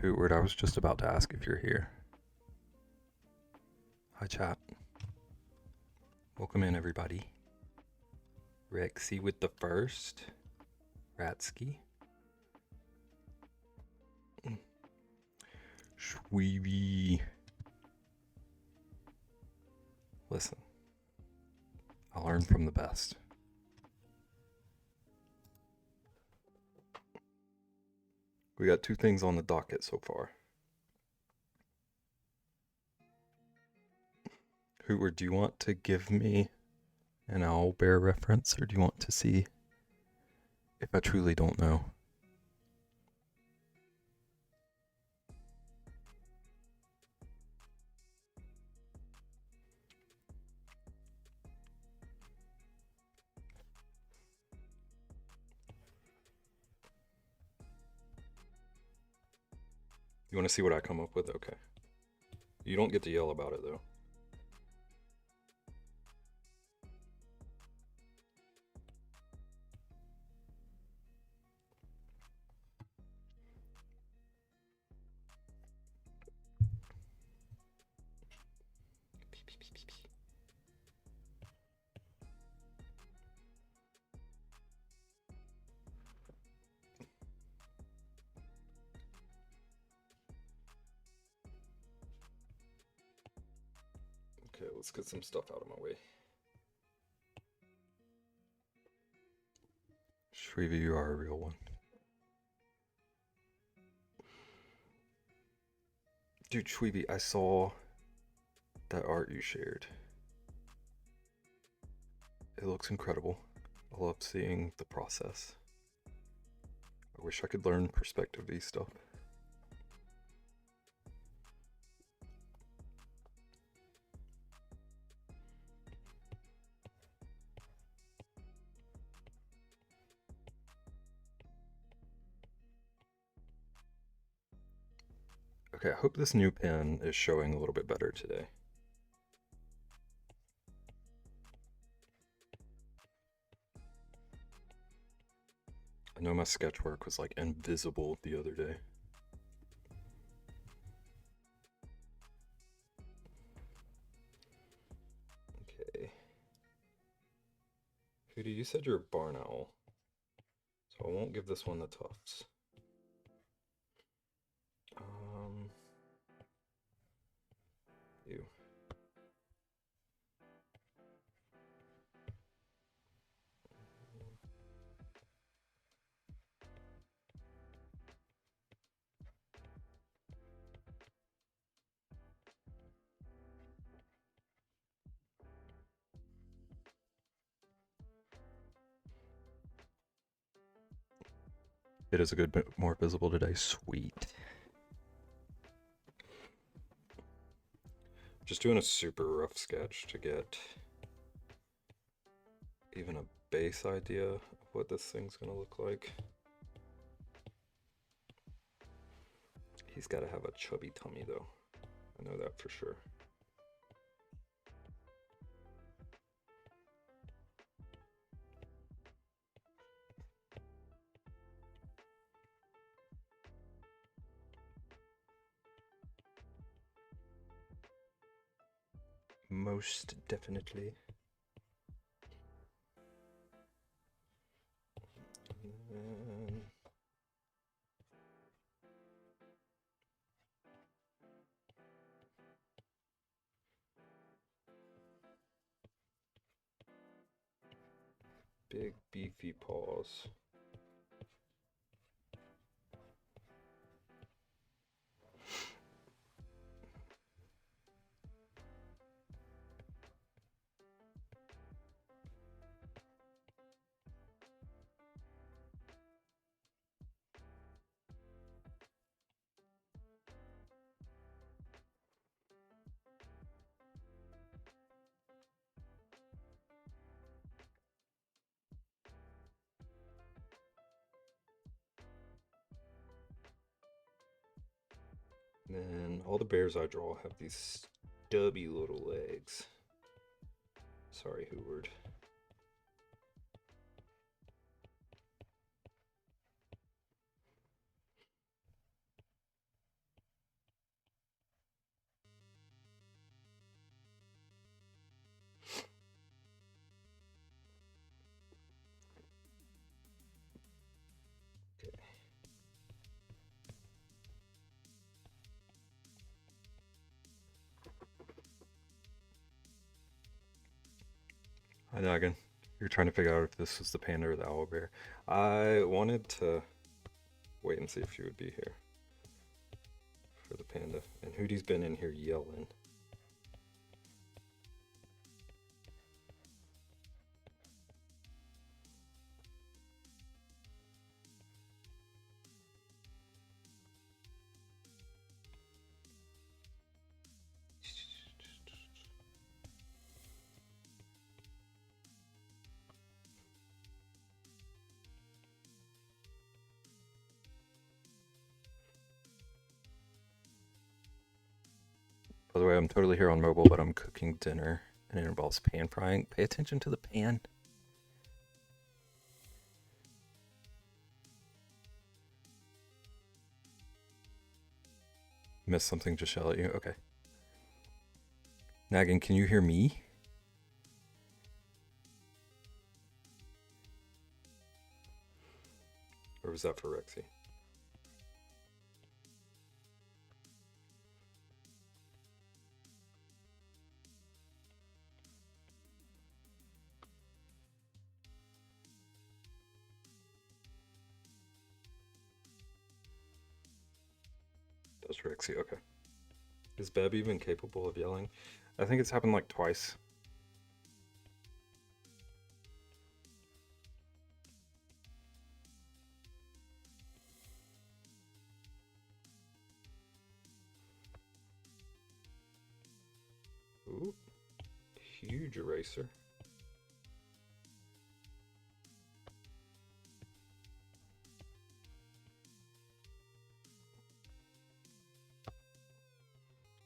Hootward, I was just about to ask if you're here. Hi, chat. Welcome in, everybody. Rexy with the first. Ratsky. Shweeby. Listen, I learn from the best. We got two things on the docket so far. Hootward, do you want to give me an owlbear reference, or do you want to see if I truly don't know? You want to see what I come up with? Okay. You don't get to yell about it, though. Okay, let's get some stuff out of my way. Shriva, you are a real one. Dude, Shweeby, I saw that art you shared. It looks incredible. I love seeing the process. I wish I could learn perspective V stuff. Okay, I hope this new pen is showing a little bit better today. I know my sketch work was like invisible the other day. Okay. Hootie, you said you're a barn owl, so I won't give this one the tufts. You. It is a good bit more visible today. Sweet. Just doing a super rough sketch to get even a base idea of what this thing's gonna look like. He's gotta have a chubby tummy though. I know that for sure. Most definitely. Big beefy paws. Then all the bears I draw have these stubby little legs. Sorry, Hootward. I know again. You're trying to figure out if this was the panda or the owl bear. I wanted to wait and see if she would be here for the panda. And Hootie's been in here yelling. By the way, I'm totally here on mobile, but I'm cooking dinner and it involves pan frying. Pay attention to the pan. Missed something, just yell at you. Okay. Nagging, can you hear me? Or was that for Rexy? That's Rexy, okay. Is Beb even capable of yelling? I think it's happened like twice. Ooh, huge eraser.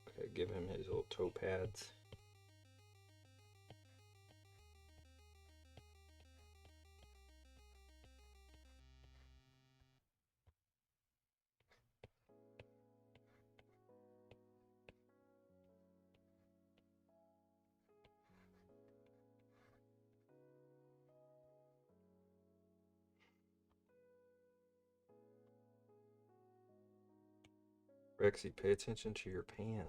Okay, give him his little toe pads. Rexy, pay attention to your pan.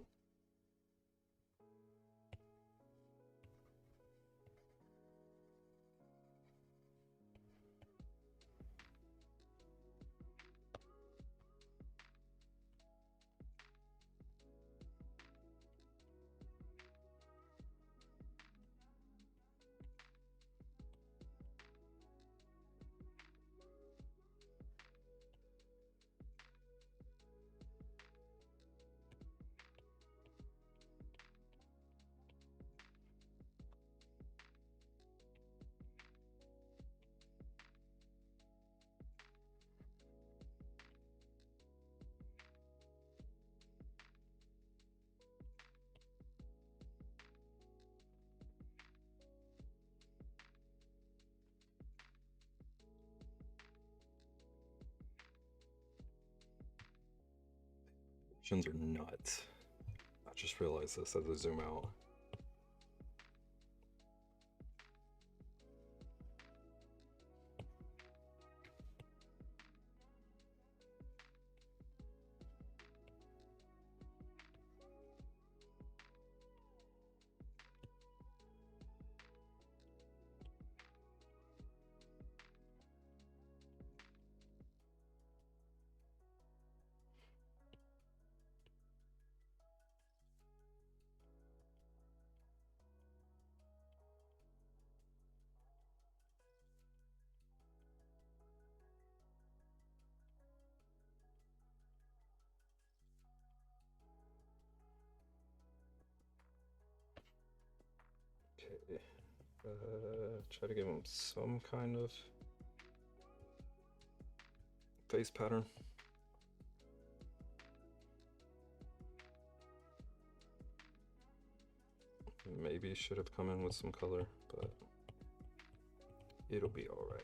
Shins are nuts. I just realized this as I zoom out. Okay. Try to give him some kind of face pattern. Maybe should have come in with some color, but it'll be all right.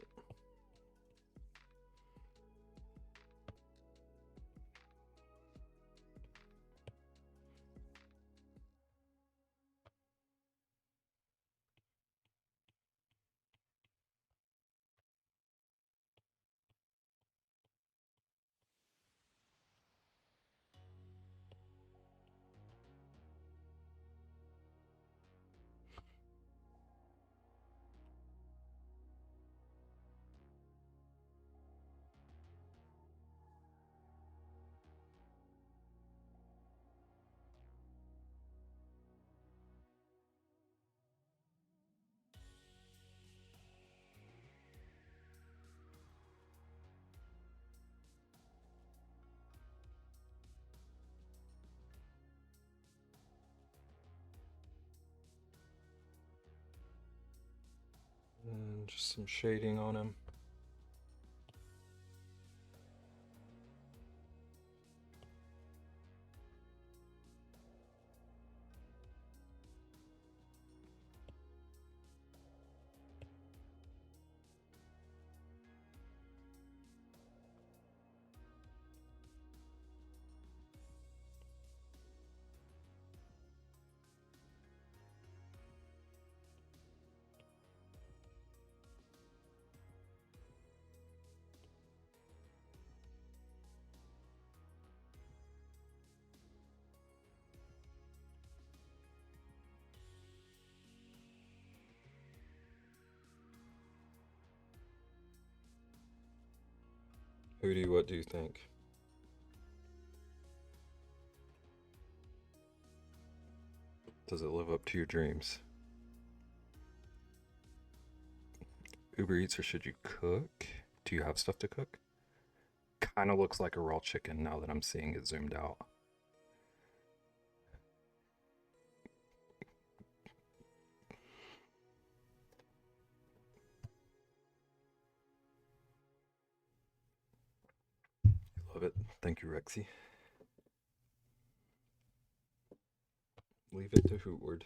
just some shading on him. Hootie, what do you think? Does it live up to your dreams? Uber Eats or should you cook? Do you have stuff to cook? Kind of looks like a raw chicken now that I'm seeing it zoomed out. Love it. Thank you, Rexy. Leave it to Hootward.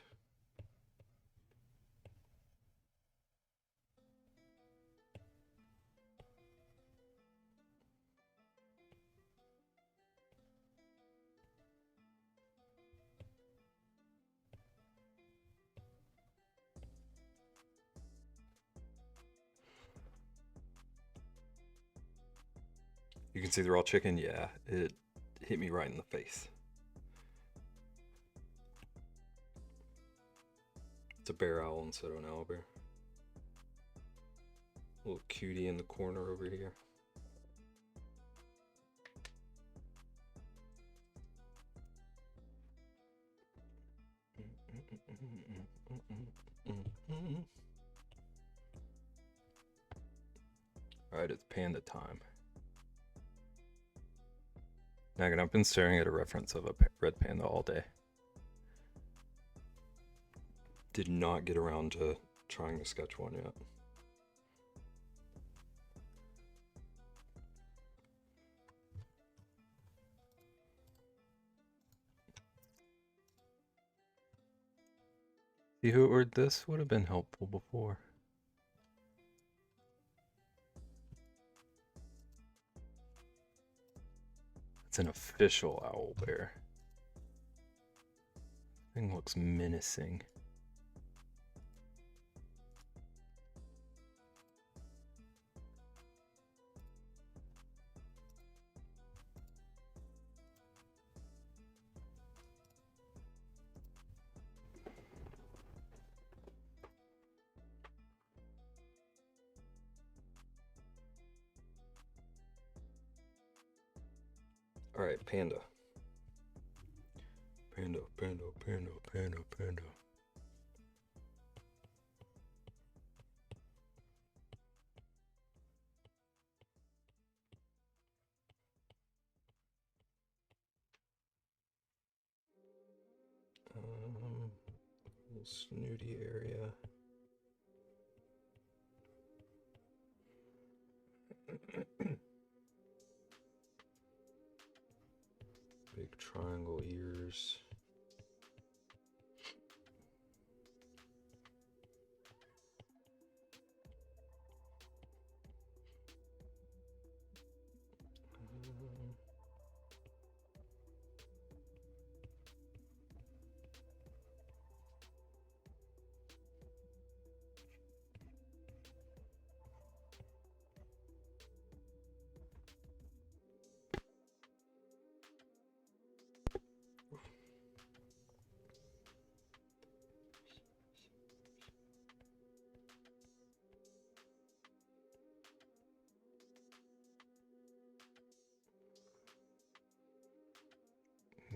You can see the raw chicken? Yeah, it hit me right in the face. It's a bear owl instead of an owlbear. Little cutie in the corner over here. Alright, it's panda time. Megan, I've been staring at a reference of a red panda all day. Did not get around to trying to sketch one yet. See who ordered this? Would have been helpful before. It's an official owl bear. Thing looks menacing. All right, panda. Panda, panda, panda, panda, panda. Little snooty area. Big triangle ears.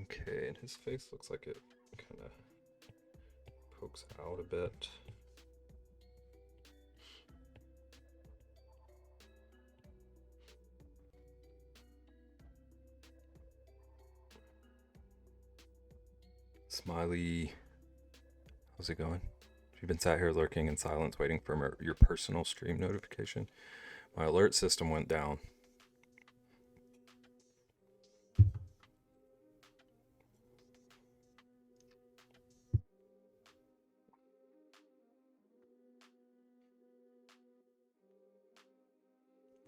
Okay, and his face looks like it kind of pokes out a bit. Smiley, how's it going? If you've been sat here lurking in silence waiting for your personal stream notification, my alert system went down.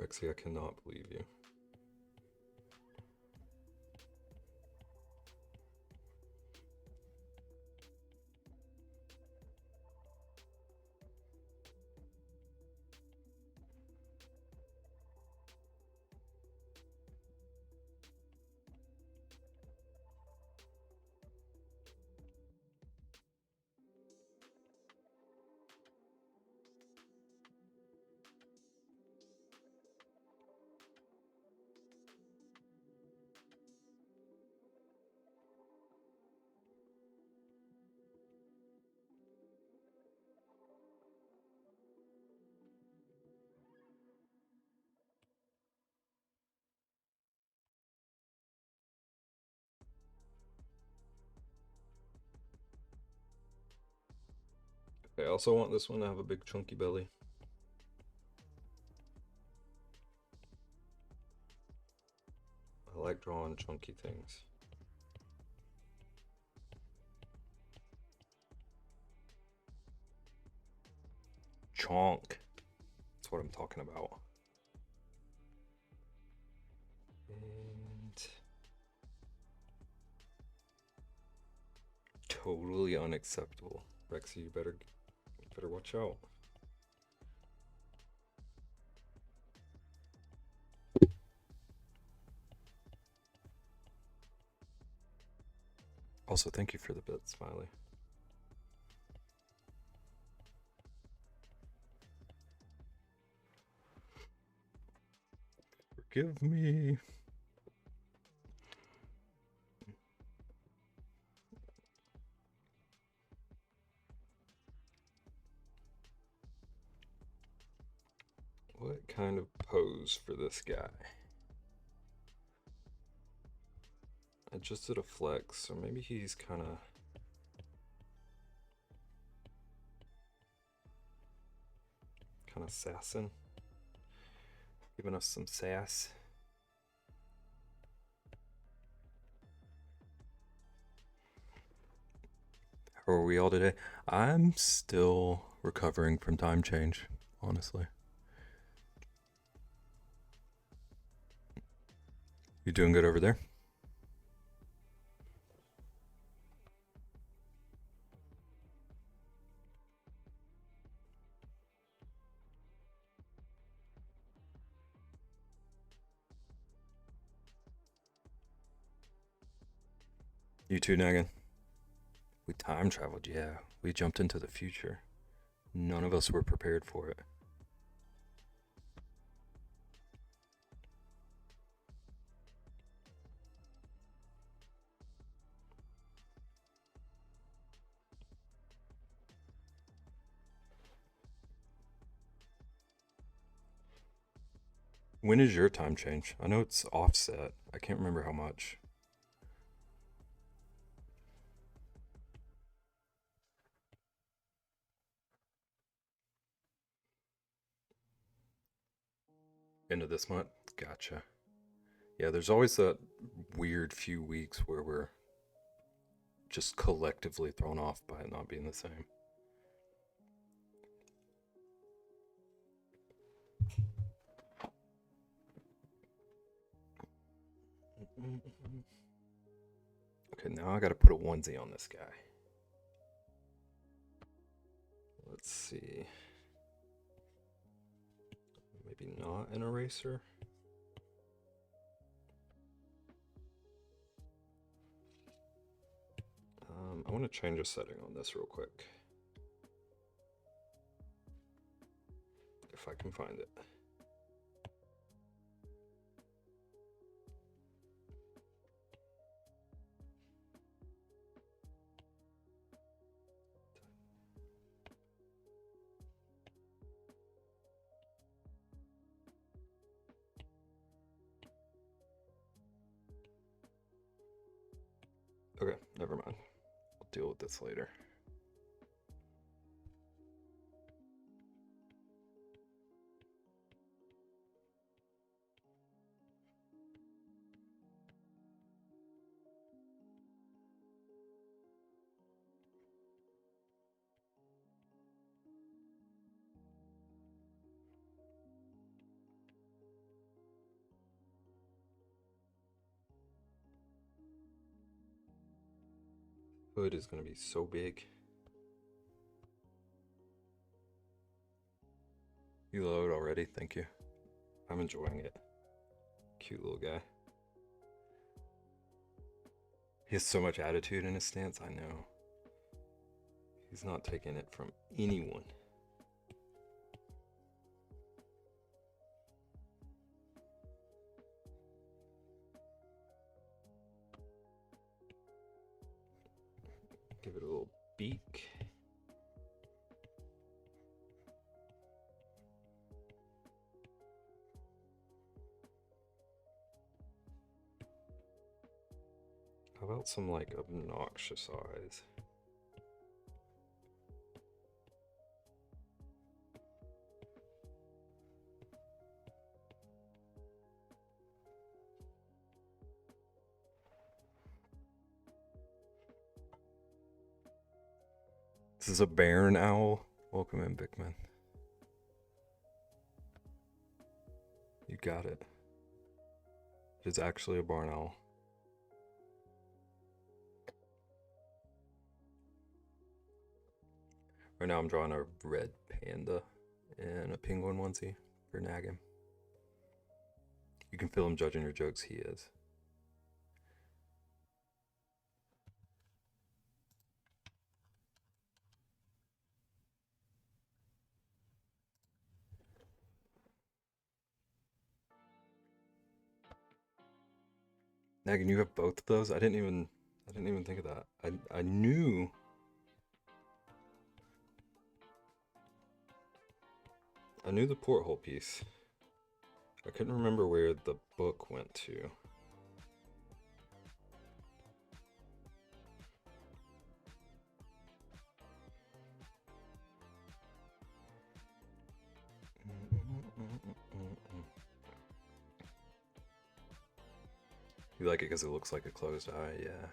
Rexy, I cannot believe you. I also want this one to have a big chunky belly. I like drawing chunky things. Chonk. That's what I'm talking about. And totally unacceptable. Rexy, you better watch out. Also, thank you for the bit, Smiley. Forgive me. What kind of pose for this guy? I just did a flex, so maybe he's kind of sassing, giving us some sass. How are we all today? I'm still recovering from time change, honestly. You doing good over there? You too, Nagan. We time traveled, yeah. We jumped into the future. None of us were prepared for it. When is your time change? I know it's offset. I can't remember how much. End of this month? Gotcha. Yeah, there's always that weird few weeks where we're just collectively thrown off by it not being the same. Okay, now I gotta put a onesie on this guy. Let's see. Maybe not an eraser. I want to change a setting on this real quick. If I can find it. Okay, never mind. I'll deal with this later. hood is going to be so big. You load already? Thank you. I'm enjoying it. Cute little guy. He has so much attitude in his stance, I know. He's not taking it from anyone. Give it a little beak. How about some like obnoxious eyes? This is a barn owl. Welcome in, Bickman. You got it. It is actually a barn owl. Right now I'm drawing a red panda and a penguin onesie for nagging. You can feel him judging your jokes, he is. Nagging, you have both of those? I didn't even think of that. I knew the porthole piece. I couldn't remember where the book went to. You like it because it looks like a closed eye, yeah.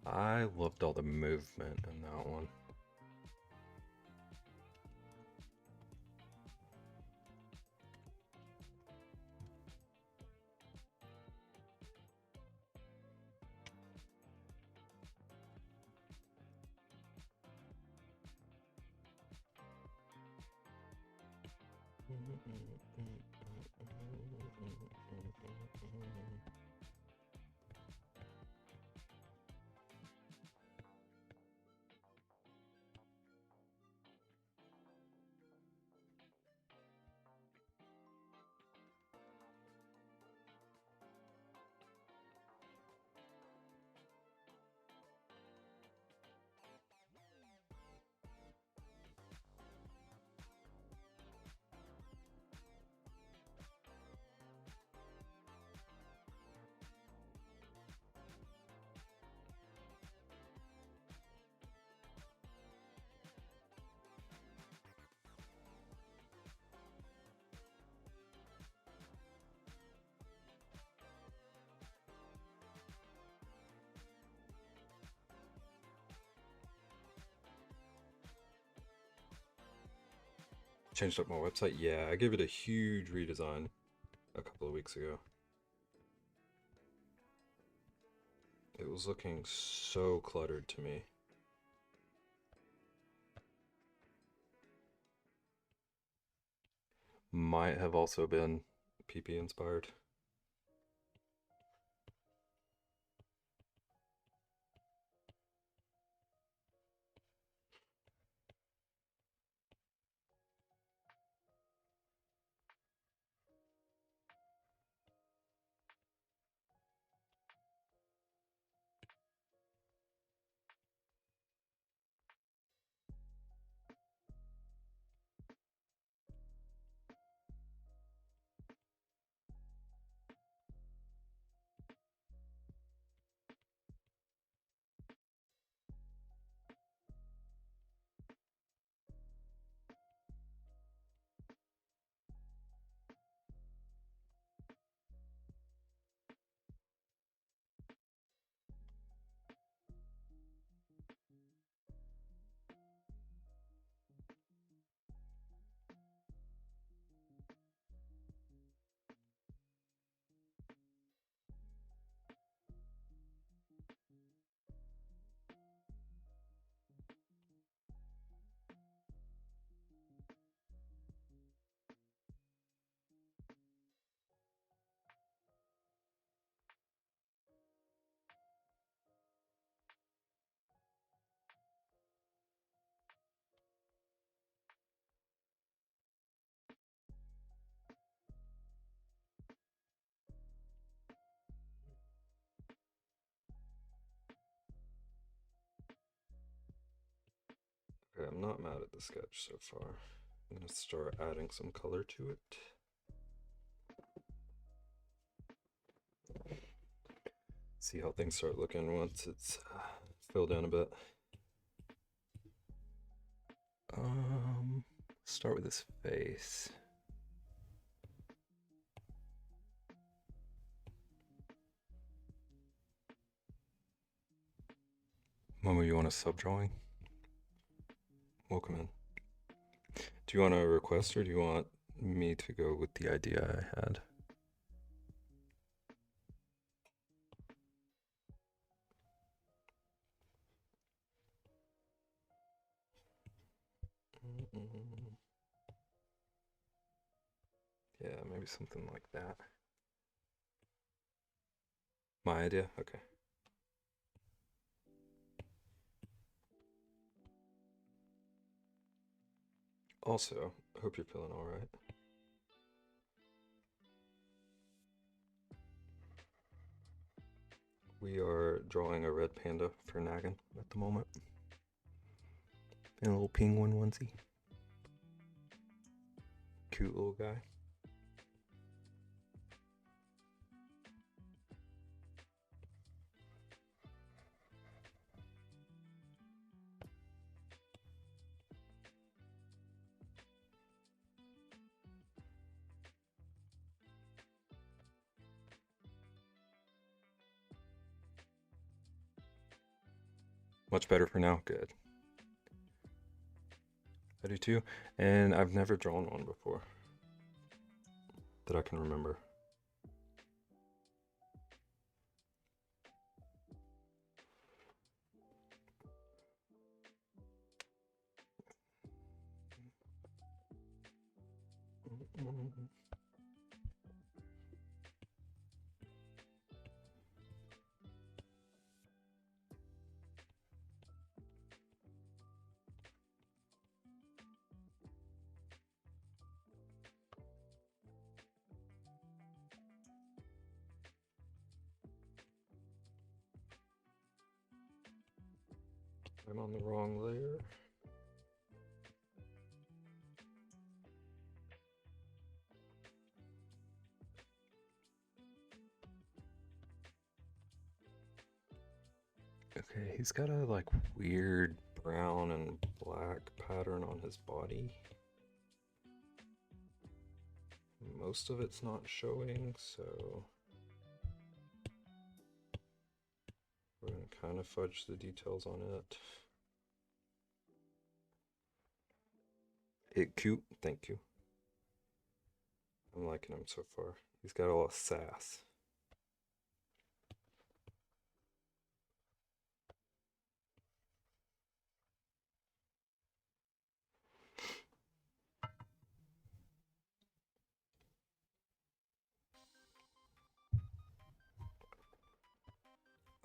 I loved all the movement in that one. Changed up my website? Yeah, I gave it a huge redesign a couple of weeks ago. It was looking so cluttered to me. Might have also been PP inspired. I'm not mad at the sketch so far. I'm gonna start adding some color to it. See how things start looking once it's filled in a bit. Start with his face. Momo, you want a sub drawing? Welcome in. Do you want a request or do you want me to go with the idea I had? Yeah, maybe something like that. My idea? Okay. Also, I hope you're feeling alright. We are drawing a red panda for Nagan at the moment. And a little penguin onesie. Cute little guy. Much better for now. Good. I do too. And I've never drawn one before that I can remember. I'm on the wrong layer. Okay, he's got a like weird brown and black pattern on his body. Most of it's not showing, so we're gonna kind of fudge the details on it. Cute, thank you. I'm liking him so far. He's got a lot of sass.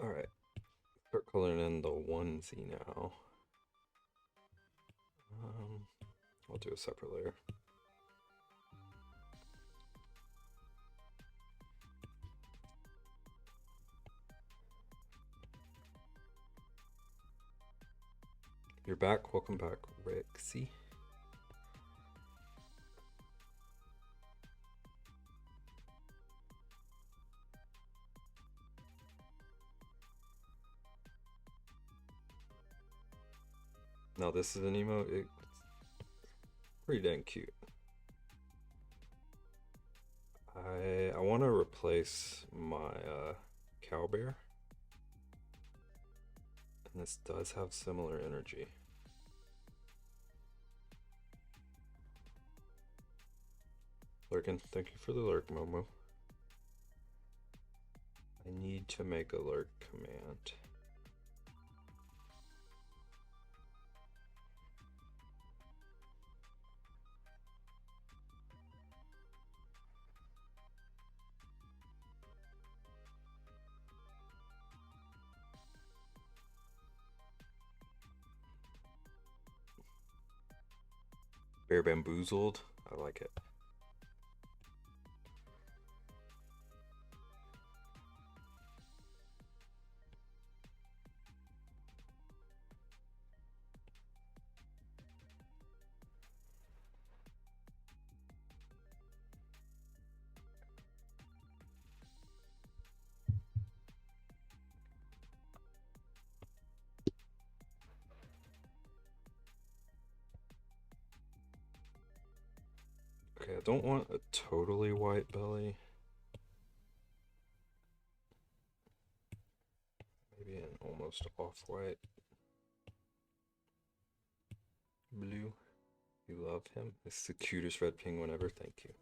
All right, start coloring in the onesie now. I'll do a separate layer. You're back. Welcome back, Rexy. Now this is an emote. It's pretty dang cute. I want to replace my cow bear. And this does have similar energy. Lurkin, thank you for the lurk, Momo. I need to make a lurk command. Bear bamboozled. I like it. Okay, I don't want a totally white belly. Maybe an almost off-white blue. You love him? It's the cutest red penguin ever. Thank you.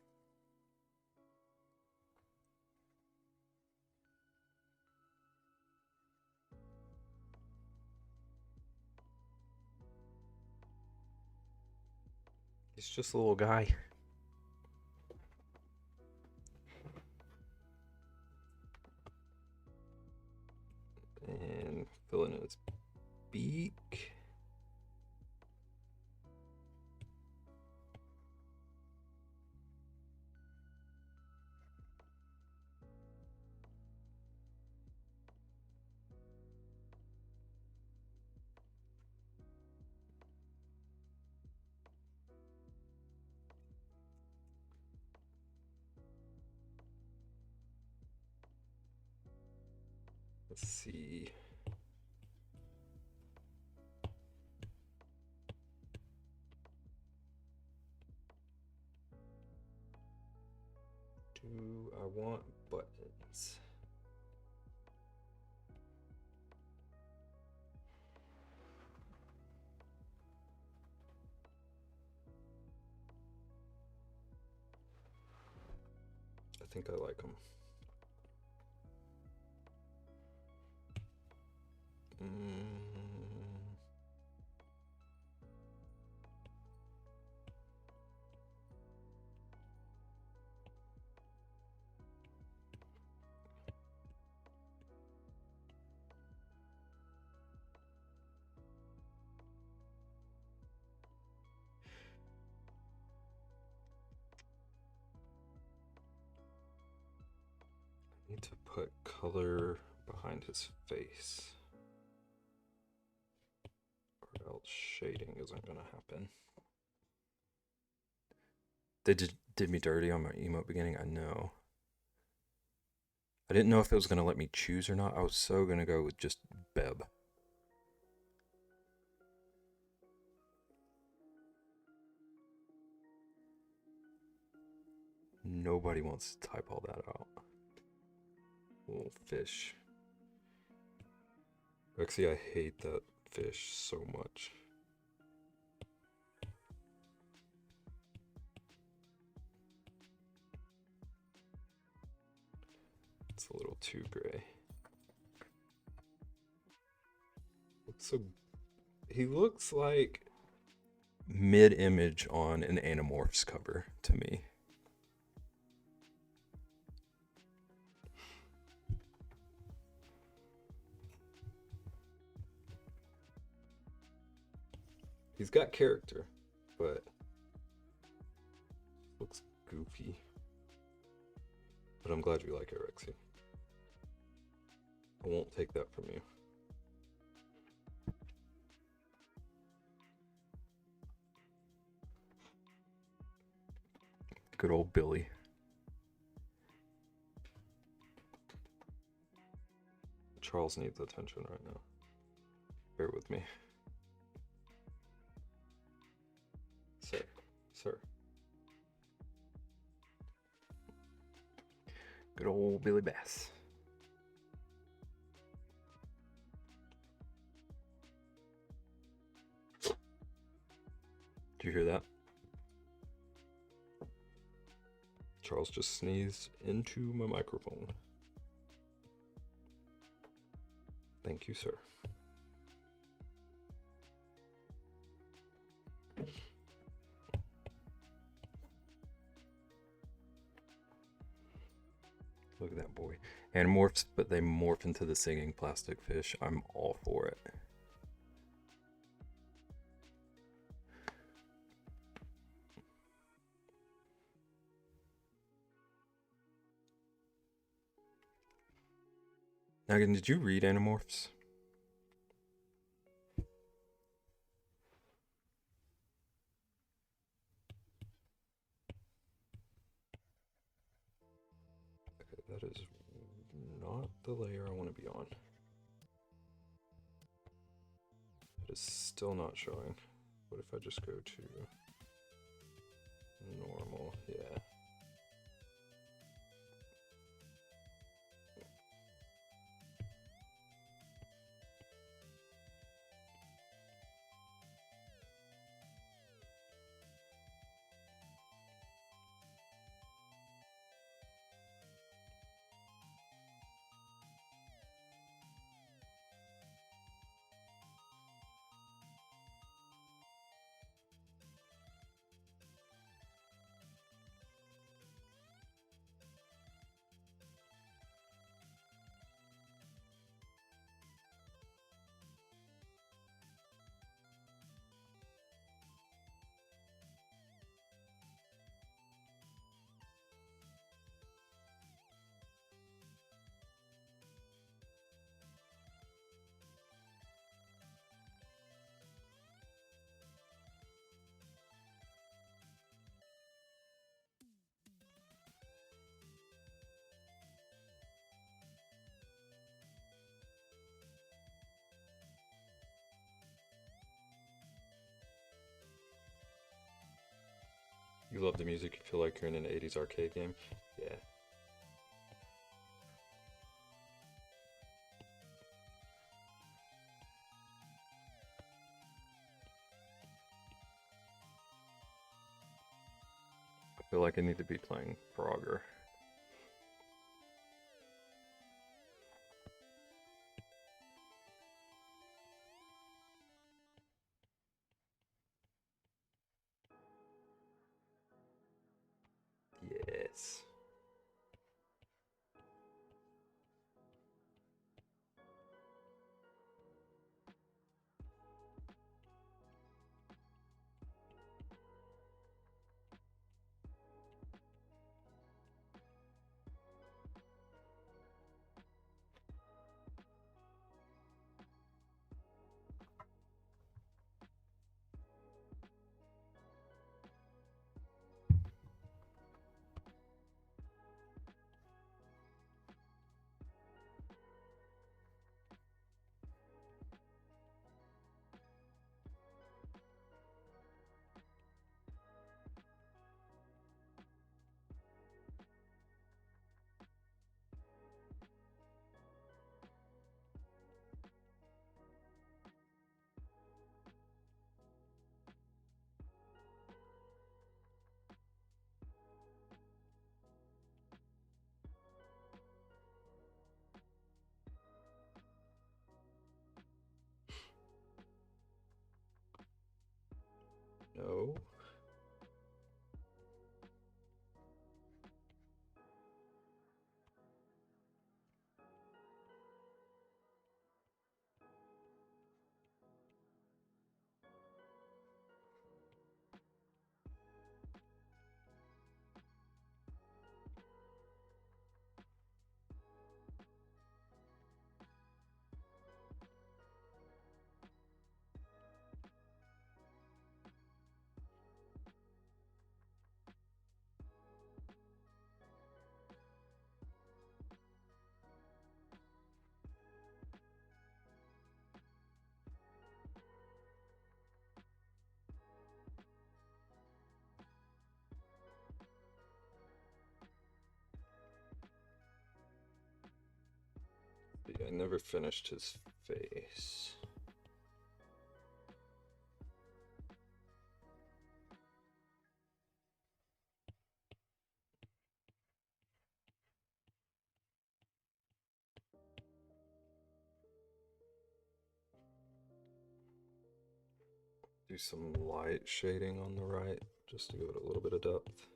He's just a little guy. And fill in his beak. Let's see. Do I want buttons? I think I like them. I need to put color behind his face, or else shading isn't gonna happen. They did me dirty on my emote beginning, I know. I didn't know if it was gonna let me choose or not. I was so gonna go with just Beb. Nobody wants to type all that out. Little fish. Actually, I hate that fish so much. It's a little too gray. So he looks like mid-image on an Animorphs cover to me. He's got character, but looks goofy. But I'm glad you like it, Rexy. I won't take that from you. Good old Billy. Charles needs attention right now. Bear with me. Sir. Good old Billy Bass. Did you hear that? Charles just sneezed into my microphone. Thank you, sir. Look at that boy. Animorphs, but they morph into the singing plastic fish. I'm all for it. Nagan, did you read Animorphs? Okay, that is not the layer I want to be on. It is still not showing. What if I just go to normal, yeah. You love the music, you feel like you're in an 80s arcade game? Yeah. I feel like I need to be playing Frogger. Yes. No. Yeah, I never finished his face. Do some light shading on the right, just to give it a little bit of depth.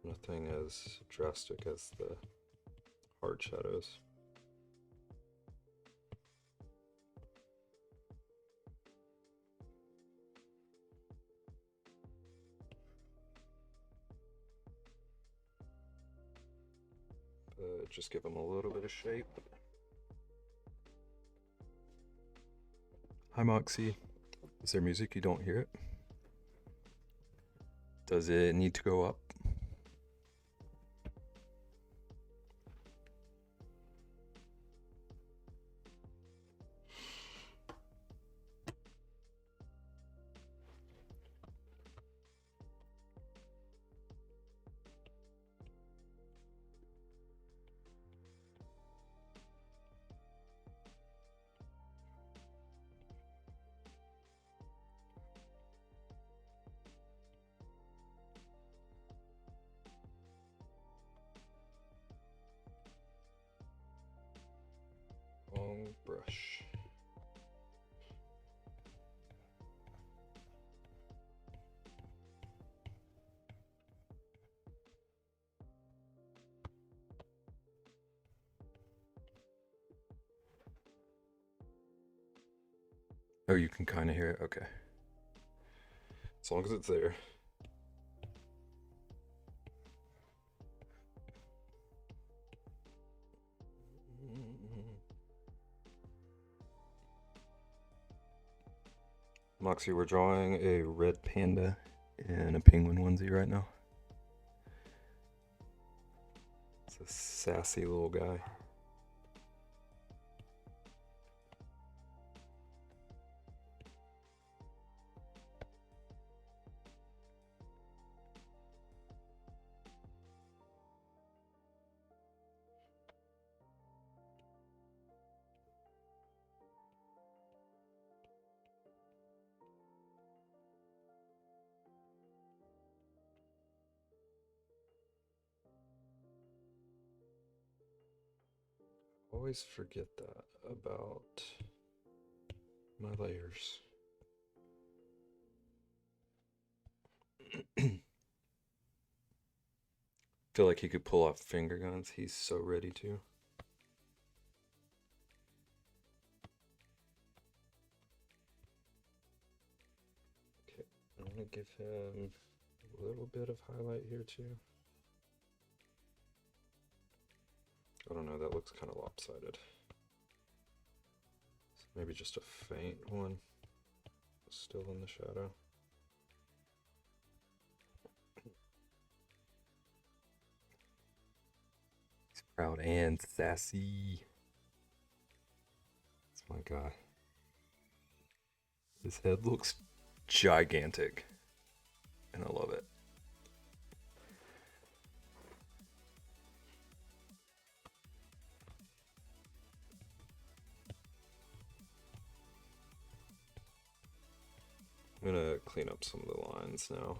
Nothing as drastic as the hard shadows. Just give them a little bit of shape. Hi Moxie. Is there music? You don't hear it? Does it need to go up? gosh. Oh, you can kind of hear it? Okay. As long as it's there. Moxie, we're drawing a red panda and a penguin onesie right now. It's a sassy little guy. Always forget that about my layers. Feel like he could pull off finger guns. He's so ready to. Okay, I'm gonna give him a little bit of highlight here too. I don't know, that looks kind of lopsided. So maybe just a faint one, still in the shadow. He's proud and sassy. Oh my god. His head looks gigantic, and I love it. I'm gonna clean up some of the lines now.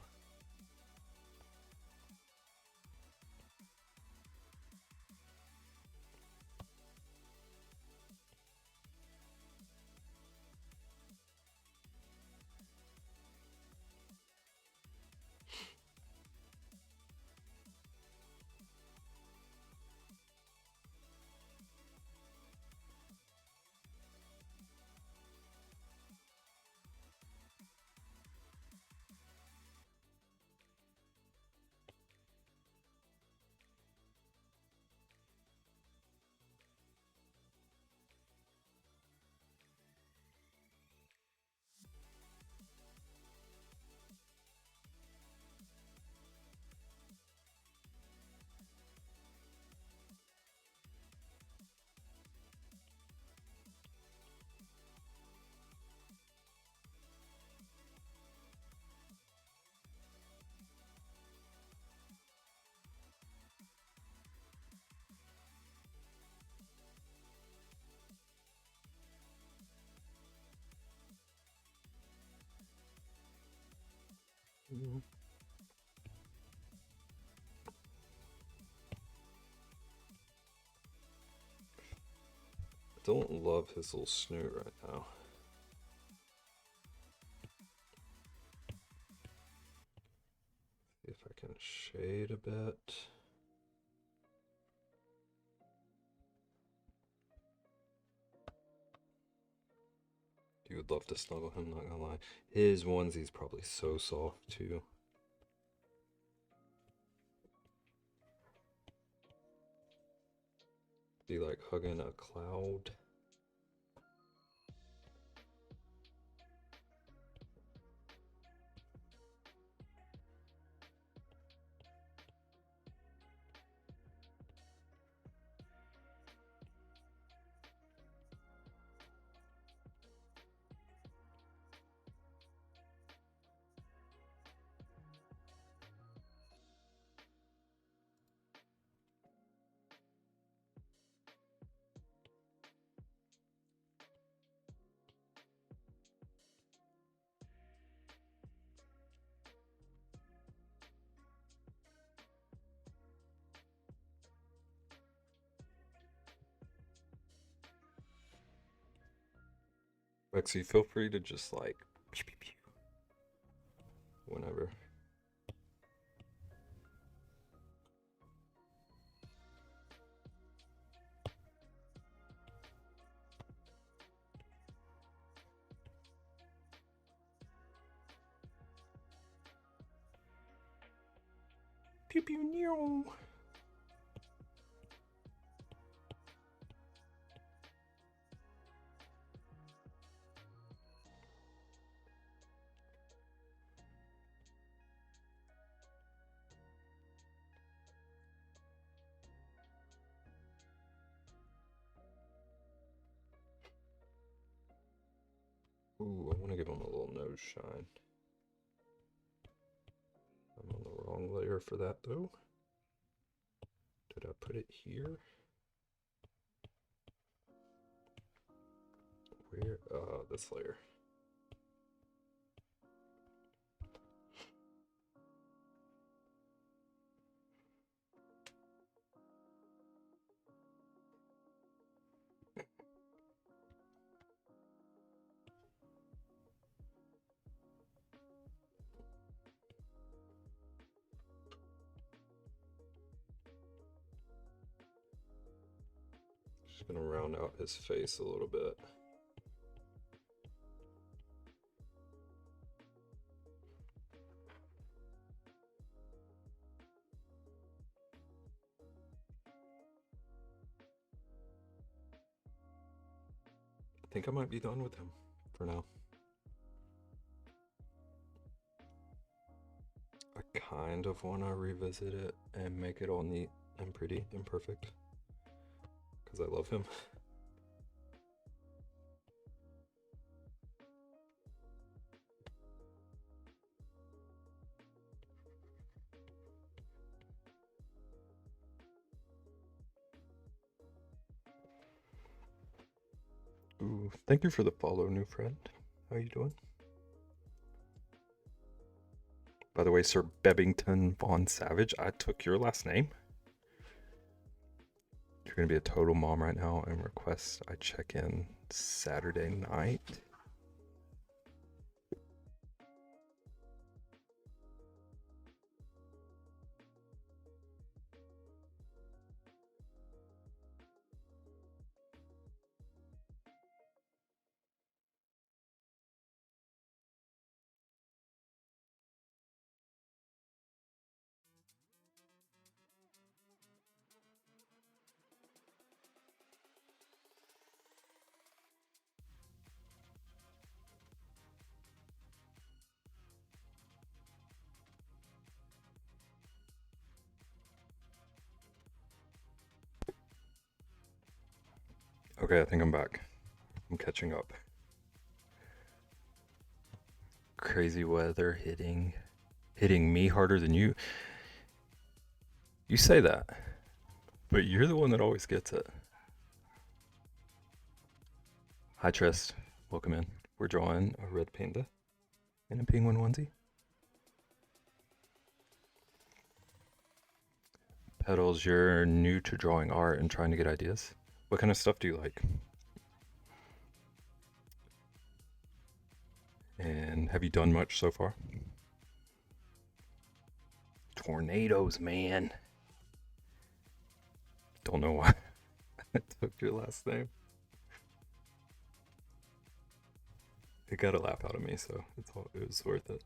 Mm-hmm. I don't love his little snoot right now. See if I can shade a bit. You would love to snuggle him, not gonna lie. His onesie's probably so soft too. Be like hugging a cloud. Lexi, feel free to just like pew, pew, pew, whenever. Pew pew nyew. Ooh, I want to give him a little nose shine. I'm on the wrong layer for that though. Did I put it here? Where? This layer. Just gonna round out his face a little bit. I think I might be done with him for now. I kind of want to revisit it and make it all neat and pretty and perfect because I love him. Ooh, thank you for the follow, new friend. How you doing? By the way, Sir Bebbington Von Savage, I took your last name. You're gonna be a total mom right now and request I check in Saturday night. Okay, I think I'm back. I'm catching up. Crazy weather hitting me harder than you. You say that, but you're the one that always gets it. Hi Trist, welcome in. We're drawing a red panda in a penguin onesie. Petals, you're new to drawing art and trying to get ideas. What kind of stuff do you like? And have you done much so far? Tornadoes, man. Don't know why I took your last name. It got a laugh out of me, so it was worth it.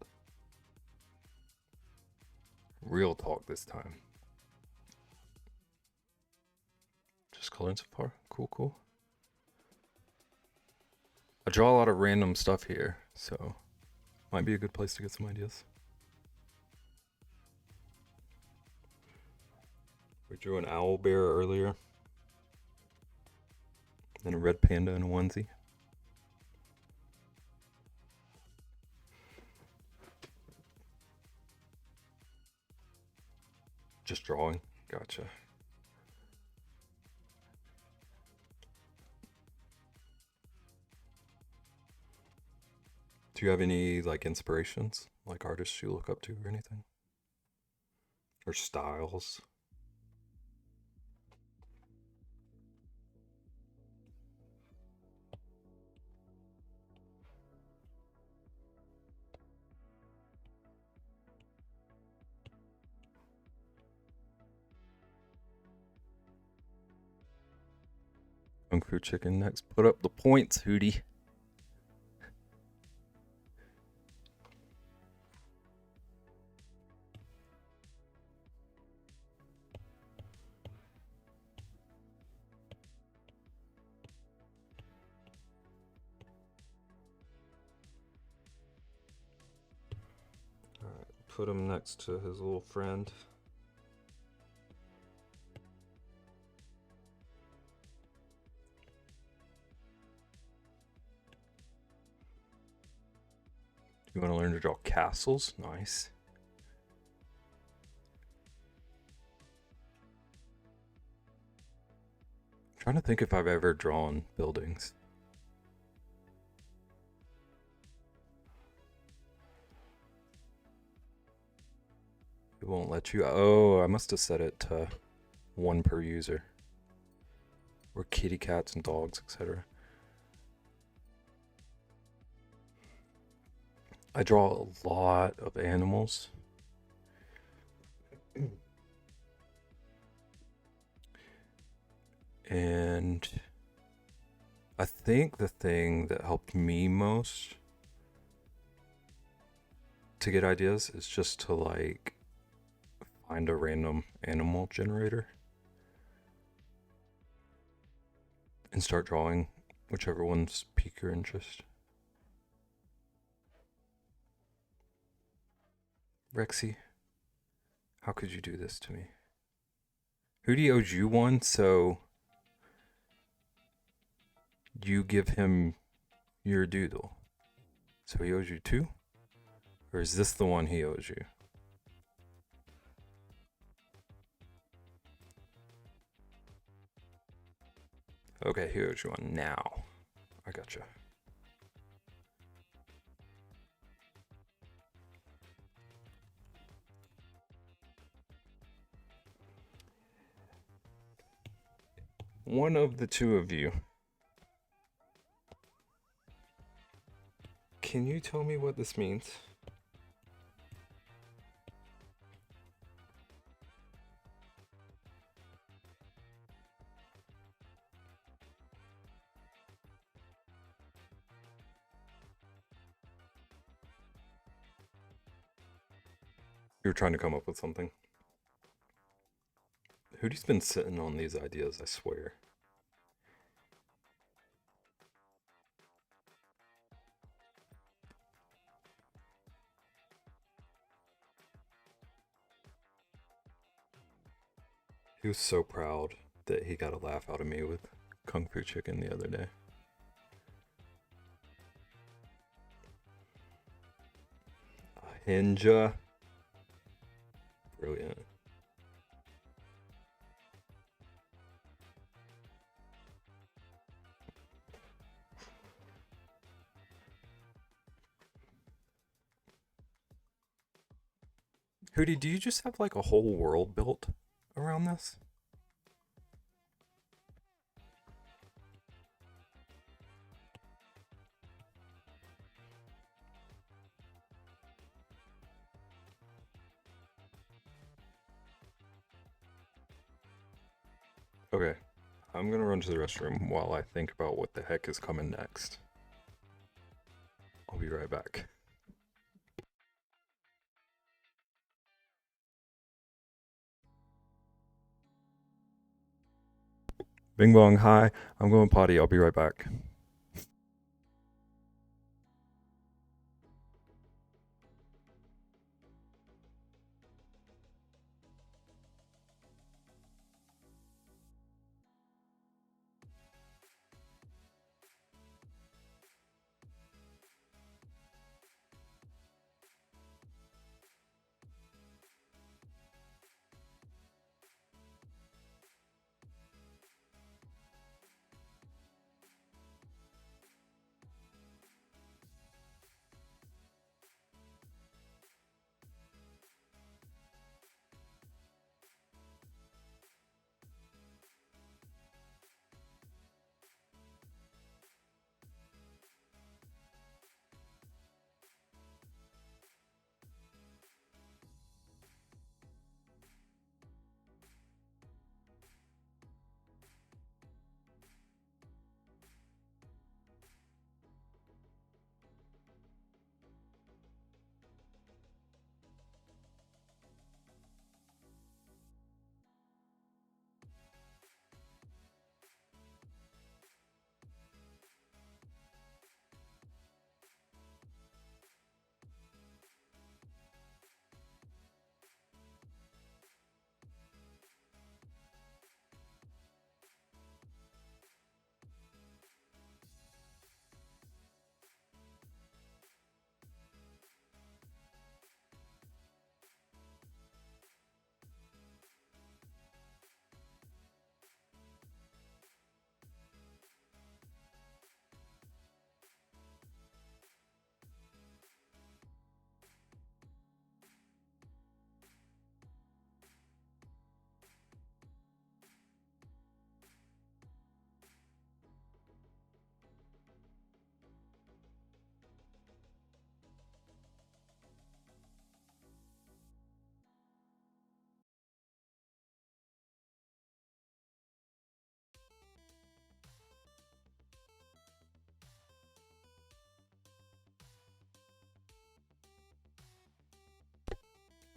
Real talk this time. Just coloring so far. Cool, cool. I draw a lot of random stuff here, so might be a good place to get some ideas. We drew an owl bear earlier, and a red panda in a onesie. Just drawing. Gotcha. Do you have any like inspirations, like artists you look up to or anything? Or styles? Kung Fu Chicken next. Put up the points, Hootie. Alright, put him next to his little friend. You want to learn to draw castles? Nice. I'm trying to think if I've ever drawn buildings. It won't let you. Oh, I must have set it to 1 per user. Or kitty cats and dogs, etc. I draw a lot of animals. And I think the thing that helped me most to get ideas is just to like find a random animal generator and start drawing whichever ones pique your interest. Rexy, how could you do this to me? Hootie owes you one, so you give him your doodle. So he owes you 2? Or is this the one he owes you? Okay, he owes you one now. I gotcha. One of the 2 of you, can you tell me what this means? You're trying to come up with something. Hootie's been sitting on these ideas, I swear. He was so proud that he got a laugh out of me with Kung Fu Chicken the other day. A Hinja. Brilliant. Hootie, do you just have like a whole world built around this? Okay, I'm gonna run to the restroom while I think about what the heck is coming next. I'll be right back. Bing bong, hi. I'm going potty. I'll be right back.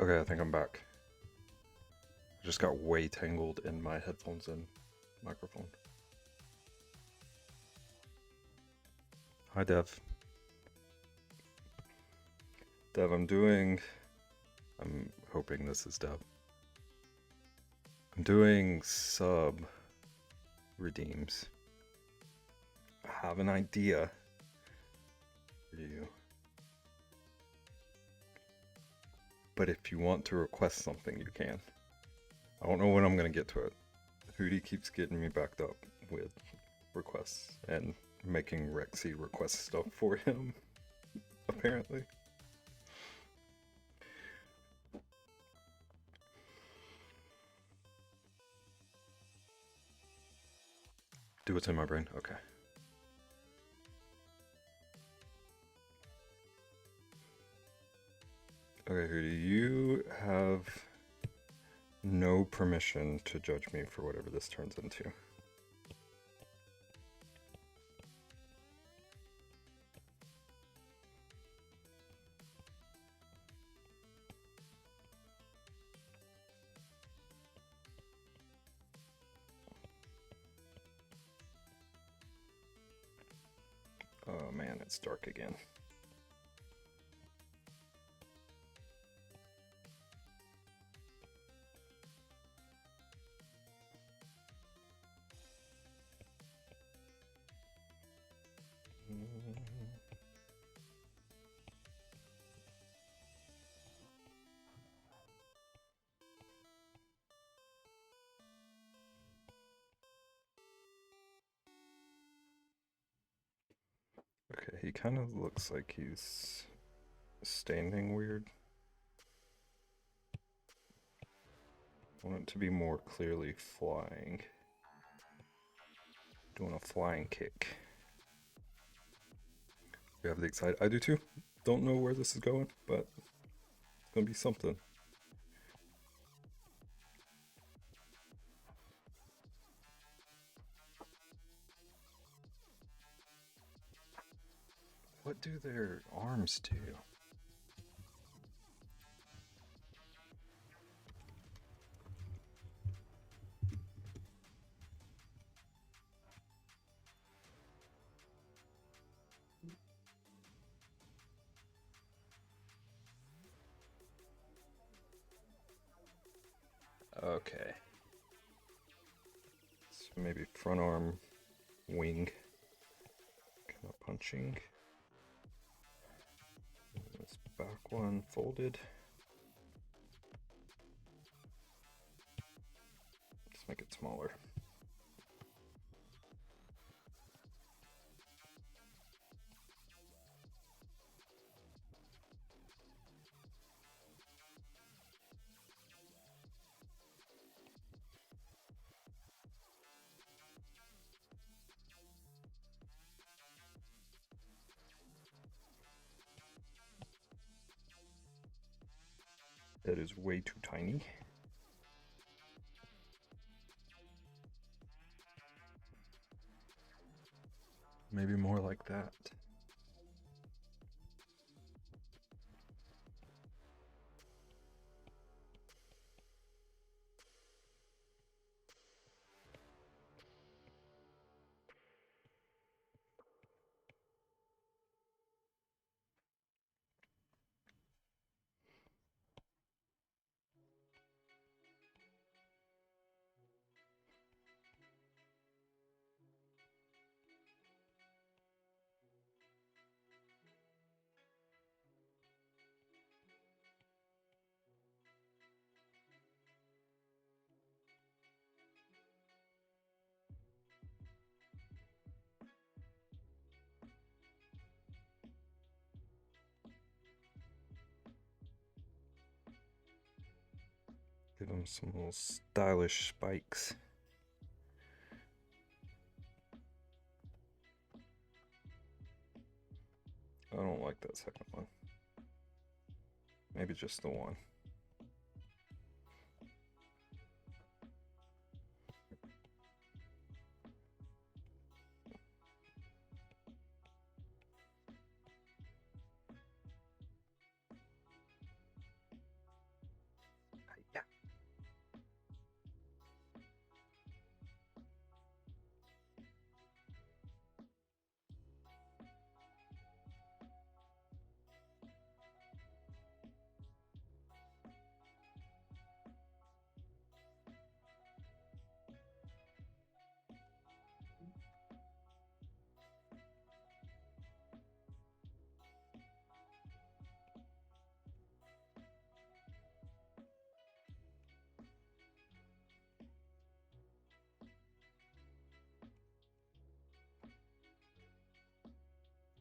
Okay, I think I'm back. I just got way tangled in my headphones and microphone. Hi, Dev. Dev, I'm hoping this is Dev. I'm doing sub redeems. I have an idea for you. But if you want to request something, you can. I don't know when I'm gonna get to it. Hootie keeps getting me backed up with requests and making Rexy request stuff for him, apparently. Do what's in my brain? Okay. Okay, Hootie, you have no permission to judge me for whatever this turns into. Oh man, it's dark again. Okay, he kind of looks like he's standing weird. I want it to be more clearly flying. Doing a flying kick. We have the excited. I do too. Don't know where this is going, but it's gonna be something. What do their arms do? Okay. So maybe front arm, wing, kind of punching. And this back one folded. Just make it smaller. That is way too tiny. Maybe more like that. Give them some little stylish spikes. I don't like that second one. Maybe just the one.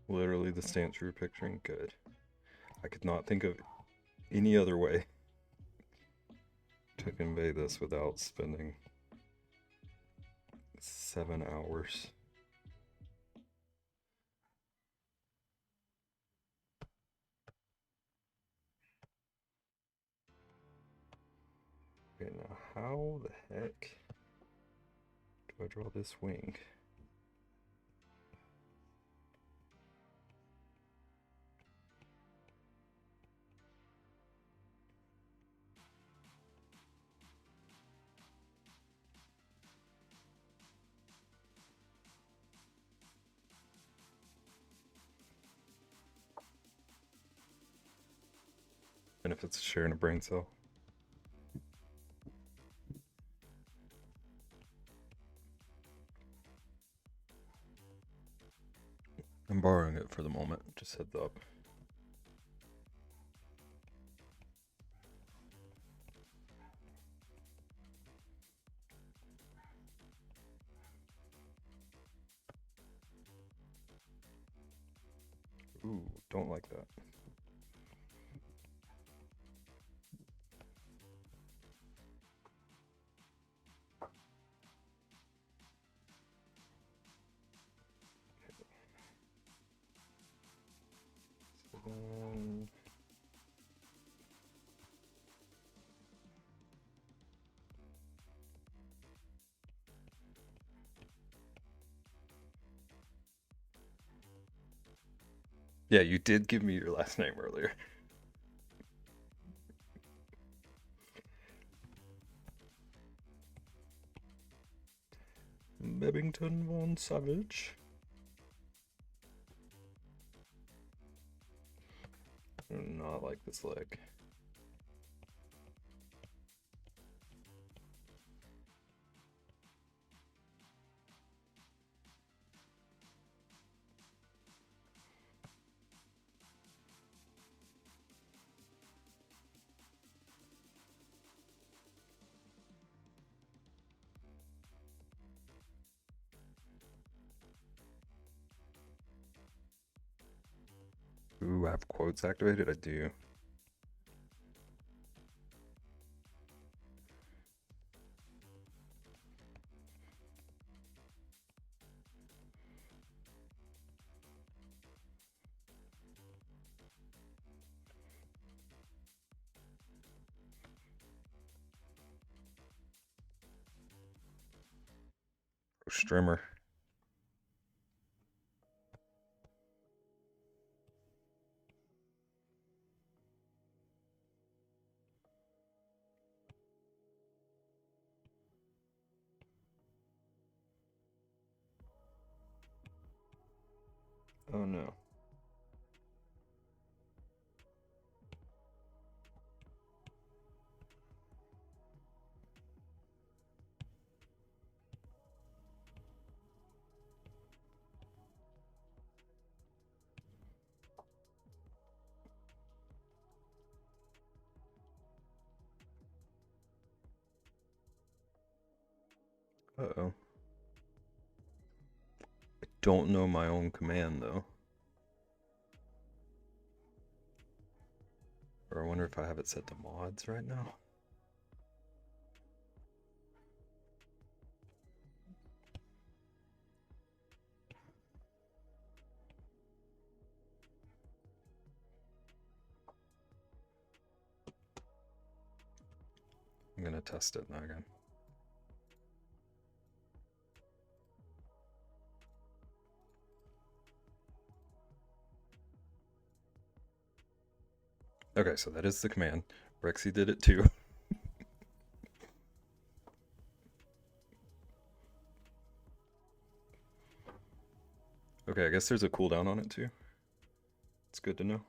Literally the stance you were picturing? Good. I could not think of any other way to convey this without spending 7 hours. Okay, now how the heck do I draw this wing? Benefits of sharing a brain cell. I'm borrowing it for the moment, just heads up. Ooh, don't like that. So then... Yeah, you did give me your last name earlier. Bebington von Savage. I do not like this leg. Ooh, I have quotes activated? I do. Strimmer. Oh no. Uh-oh. I don't know my own command, though. Or I wonder if I have it set to mods right now. I'm gonna test it now again. Okay, so that is the command. Rexy did it too. Okay, I guess there's a cooldown on it too. It's good to know.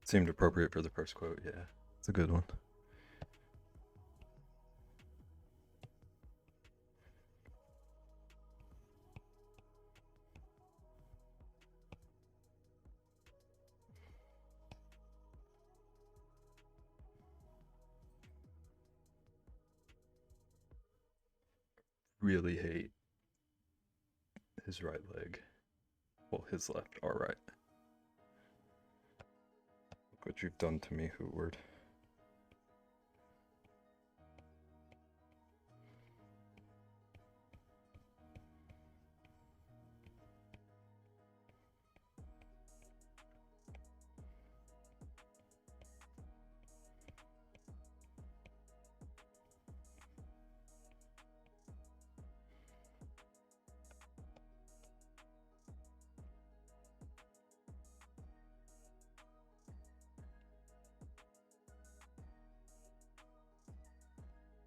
Seemed appropriate for the first quote, yeah. It's a good one. Really hate his right leg. Well, his left, our right. Look what you've done to me, Hootward.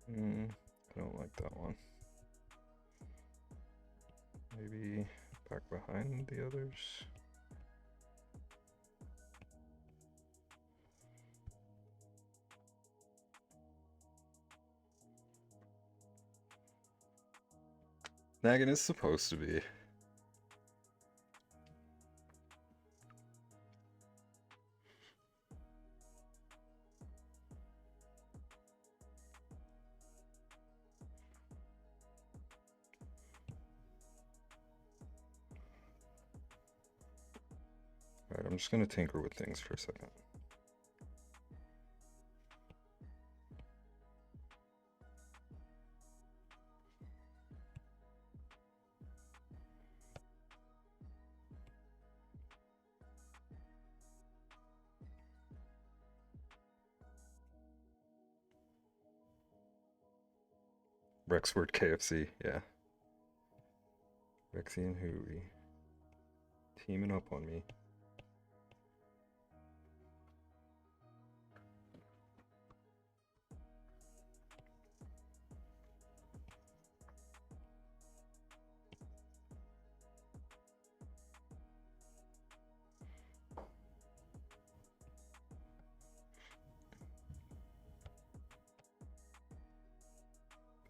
I don't like that one. Maybe back behind the others. Nagging is supposed to be. Alright, I'm just gonna tinker with things for a second. Rexword KFC, yeah. Rexy and Hooey teaming up on me.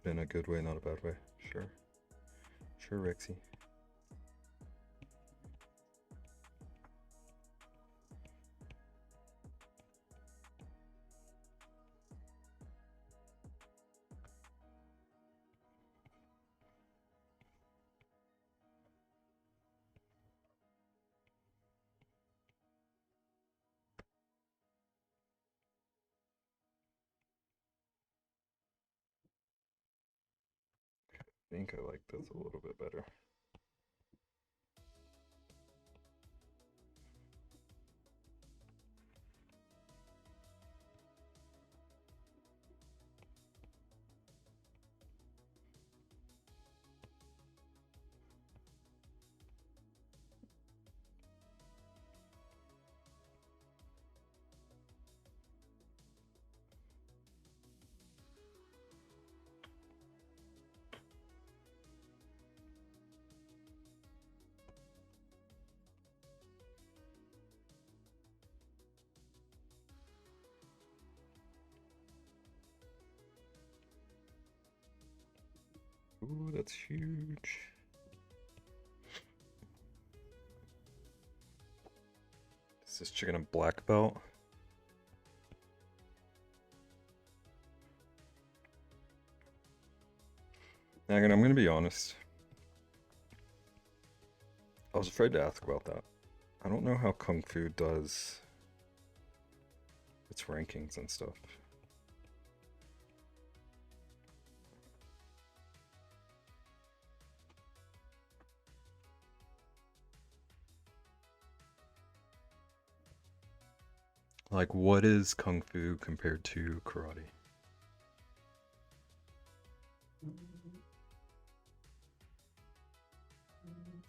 In a good way, not a bad way. Sure. Sure, Rexy. I think I like this a little bit better. Ooh, that's huge. Is this chicken a black belt? Again, I'm gonna be honest. I was afraid to ask about that. I don't know how Kung Fu does its rankings and stuff. Like, what is Kung Fu compared to karate?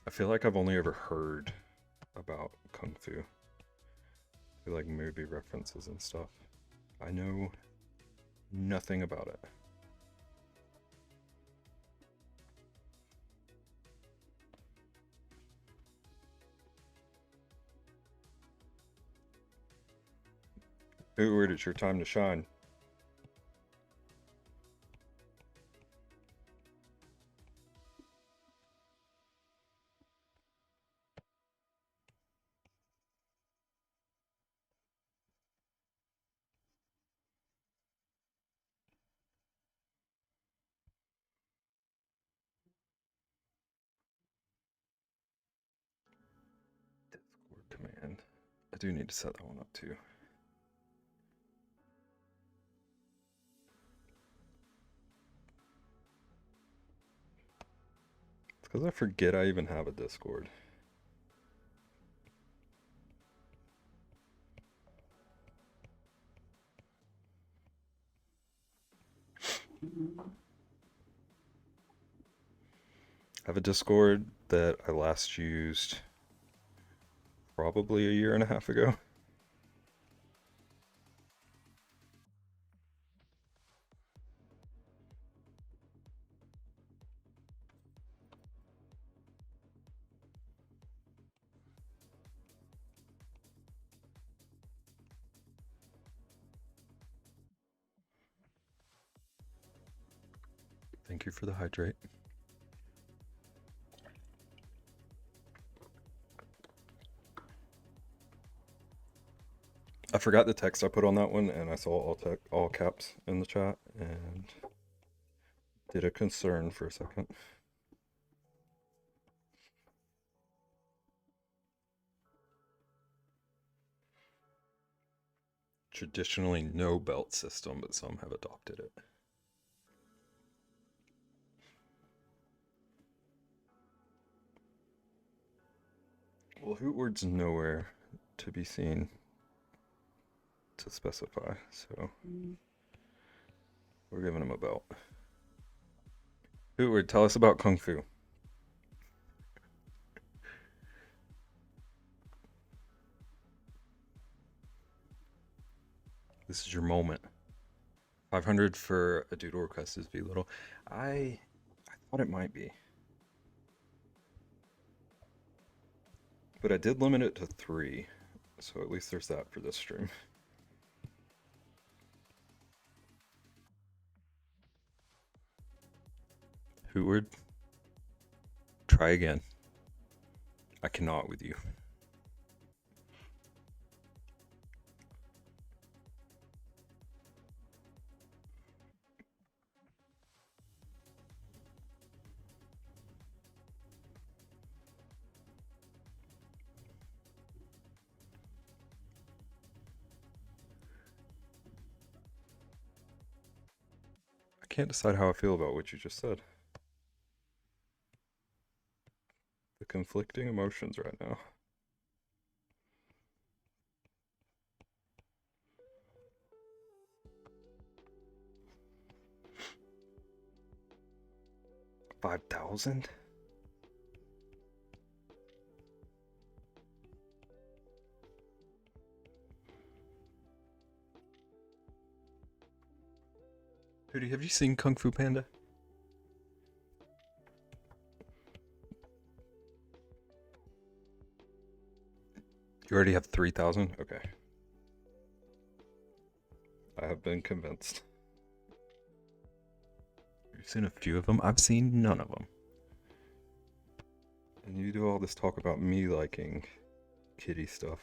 I feel like I've only ever heard about Kung Fu. I feel like movie references and stuff. I know nothing about it. Hootward, it's your time to shine. Discord command. I do need to set that one up too. It's because I forget I even have a Discord. I have a Discord that I last used probably a year and a half ago. Thank you for the hydrate. I forgot the text I put on that one, and I saw all caps in the chat, and did a concern for a second. Traditionally no belt system, but some have adopted it. Well, Hootward's nowhere to be seen to specify, so we're giving him a belt. Hootward, tell us about Kung Fu. This is your moment. 500 for a doodle request is V little. I thought it might be. But I did limit it to 3, so at least there's that for this stream. Hootward, try again. I cannot with you. I can't decide how I feel about what you just said. The conflicting emotions right now. $5,000? Hootie, have you seen Kung Fu Panda? You already have 3,000? Okay. I have been convinced. You've seen a few of them? I've seen none of them. And you do all this talk about me liking kitty stuff.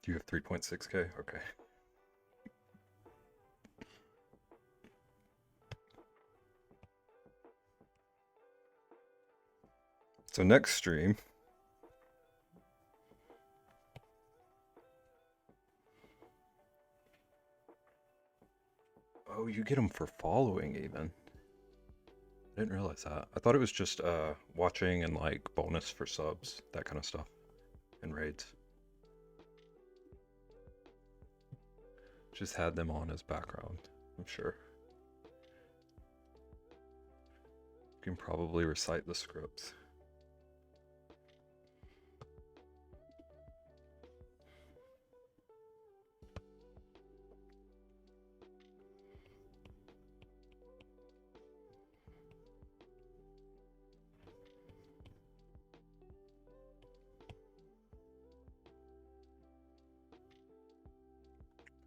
You have 3.6K? Okay. So next stream, oh, you get them for following even. I didn't realize that. I thought it was just watching and like bonus for subs, that kind of stuff, and raids. Just had them on as background, I'm sure. You can probably recite the scripts.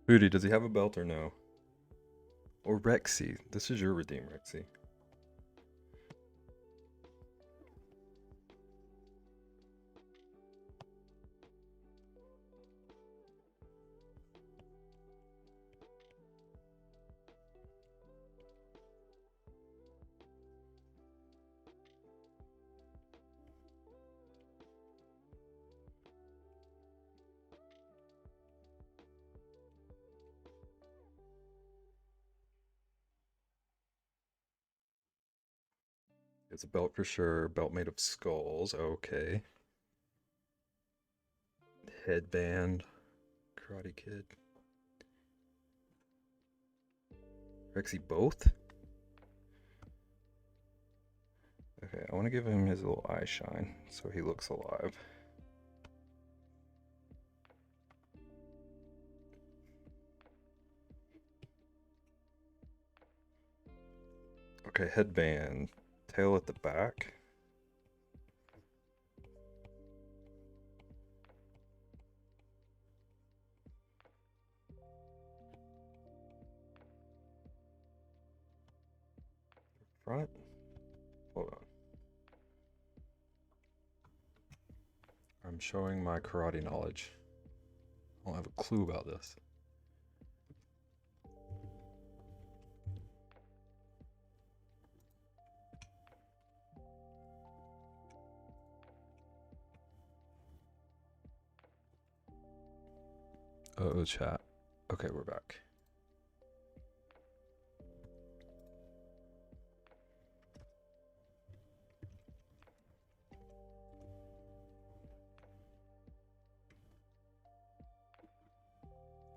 Hootie, does he have a belt or no? Or Rexy? This is your redeem, Rexy. It's a belt for sure. Belt made of skulls. Okay. Headband. Karate Kid. Rexy both? Okay, I want to give him his little eye shine so he looks alive. Okay, headband. Tail at the back. Front. Hold on. I'm showing my karate knowledge. I don't have a clue about this. Uh-oh, chat. Okay, we're back.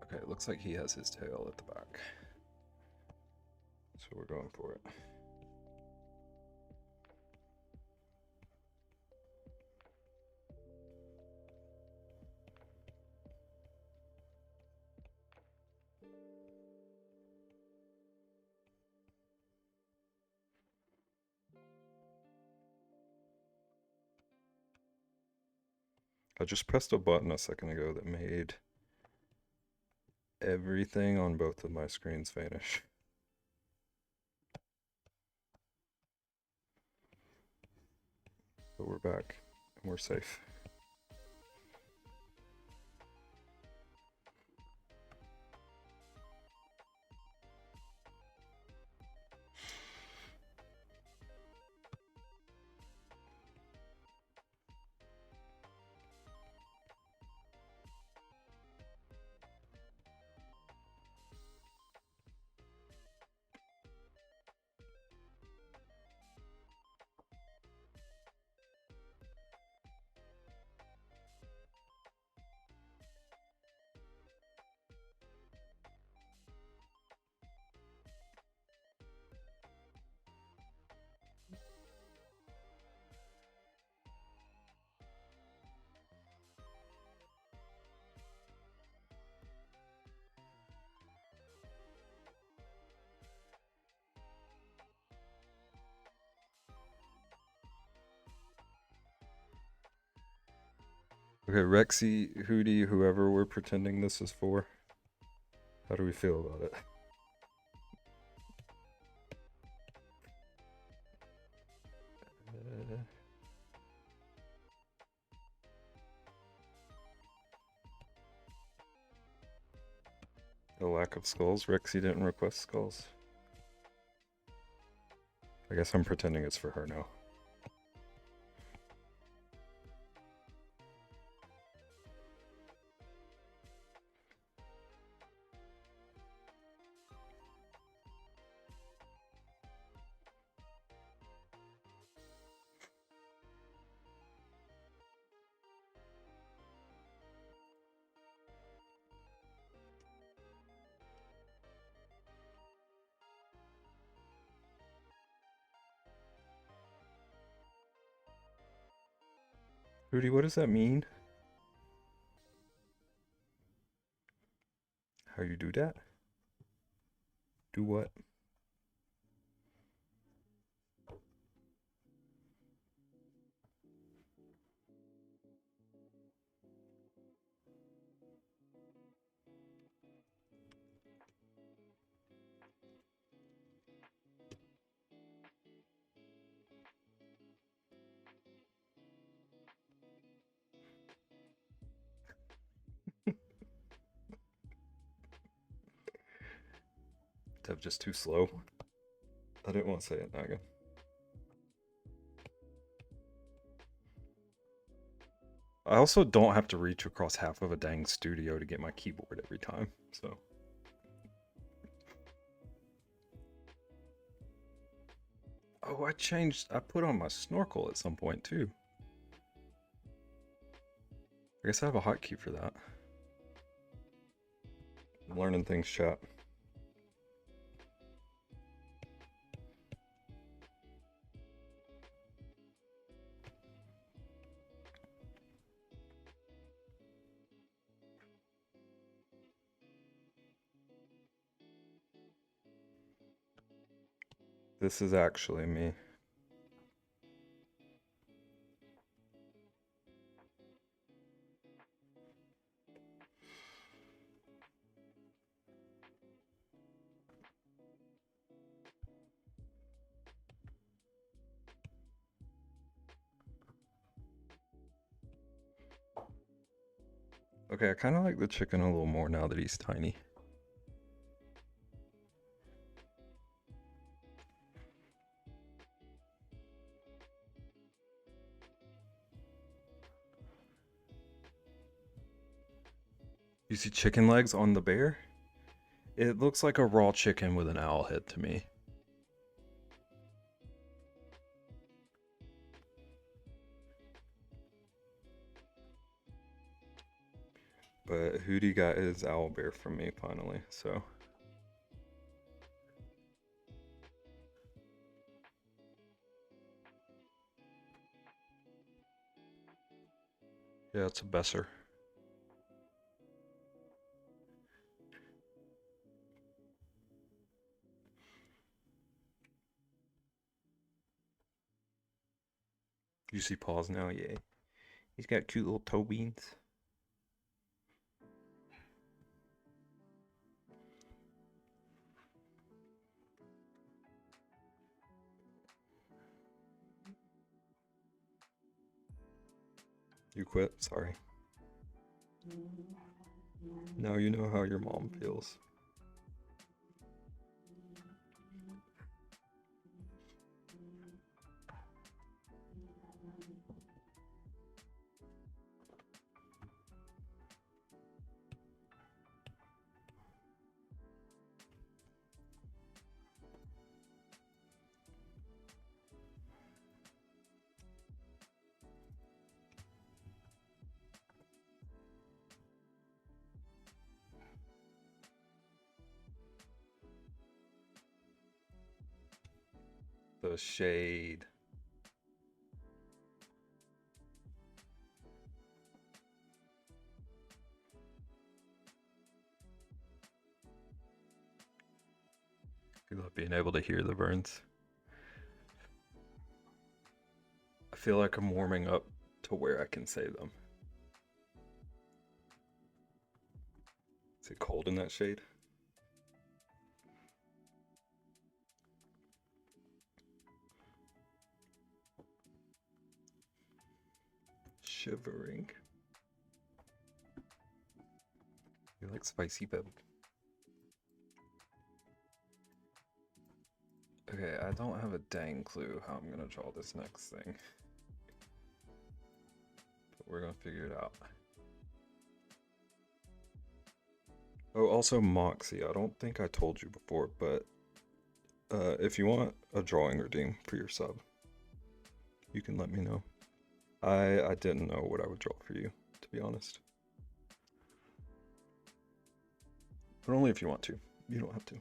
Okay, it looks like he has his tail at the back. So we're going for it. I just pressed a button a second ago that made everything on both of my screens vanish. But we're back and we're safe. Okay, Rexy, Hootie, whoever we're pretending this is for, how do we feel about it? A lack of skulls? Rexy didn't request skulls. I guess I'm pretending it's for her now. Hootie, what does that mean? How you do that? Do what? Dev just too slow. I didn't want to say it now again. I also don't have to reach across half of a dang studio to get my keyboard every time, so. Oh, I put on my snorkel at some point too. I guess I have a hotkey for that. I'm learning things, chat. This is actually me. Okay, I kind of like the chicken a little more now that he's tiny. You see chicken legs on the bear? It looks like a raw chicken with an owl head to me. But Hootie got his owl bear from me finally, so. Yeah, it's a Besser. You see paws now? Yeah. He's got cute little toe beans. You quit? Sorry. Now you know how your mom feels. The shade. You love being able to hear the burns. I feel like I'm warming up to where I can say them. Is it cold in that shade? Shivering. You like spicy, babe? Okay, I don't have a dang clue how I'm gonna draw this next thing. But we're gonna figure it out. Oh, also Moxie, I don't think I told you before, but if you want a drawing redeem for your sub, you can let me know. I didn't know what I would draw for you, to be honest. But only if you want to. You don't have to.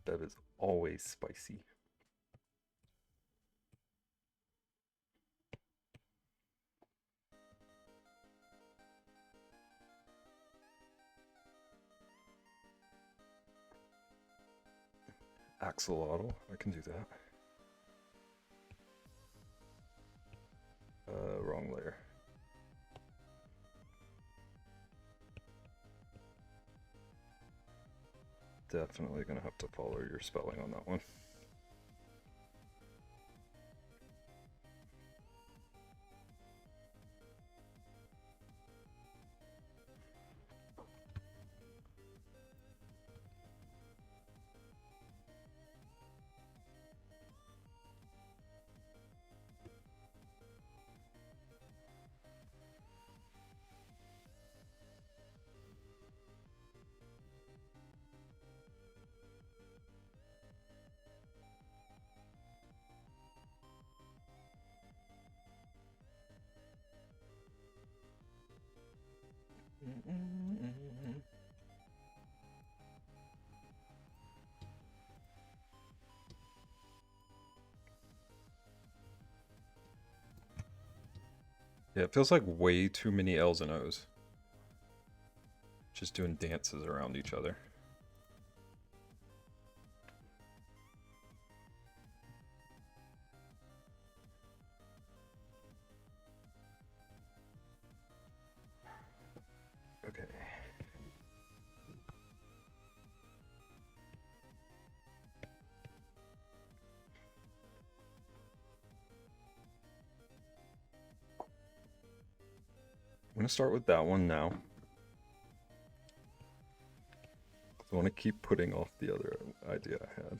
Bev is always spicy. Axolotl, I can do that. wrong layer. Definitely gonna have to follow your spelling on that one. Yeah, it feels like way too many L's and O's. Just doing dances around each other. Okay. I'm gonna start with that one now. I want to keep putting off the other idea I had.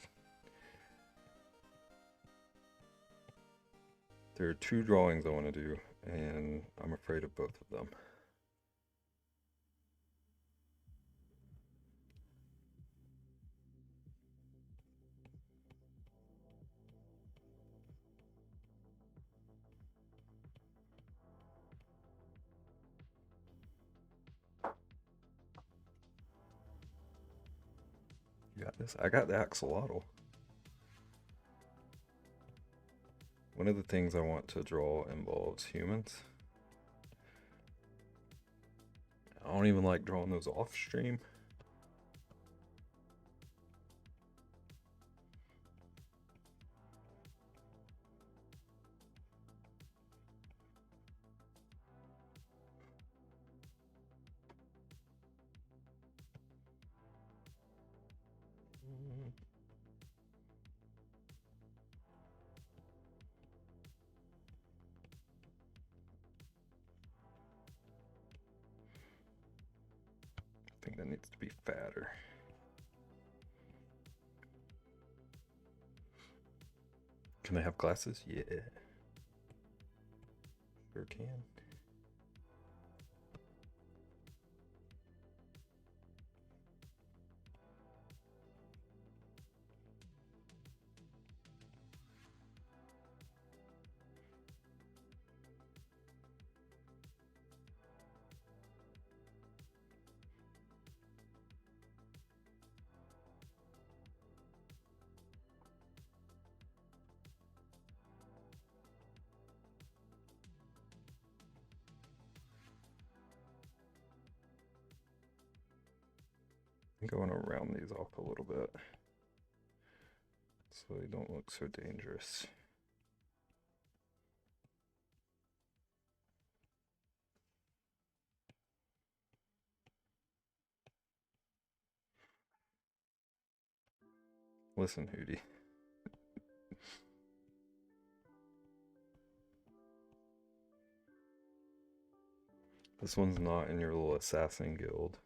There are two drawings I want to do, and I'm afraid of both of them. You got this? I got the axolotl. One of the things I want to draw involves humans. I don't even like drawing those off stream. I think that needs to be fatter. Can they have glasses? Yeah. Sure can. I think I want to round these off a little bit so they don't look so dangerous. Listen, Hootie. This one's not in your little assassin guild.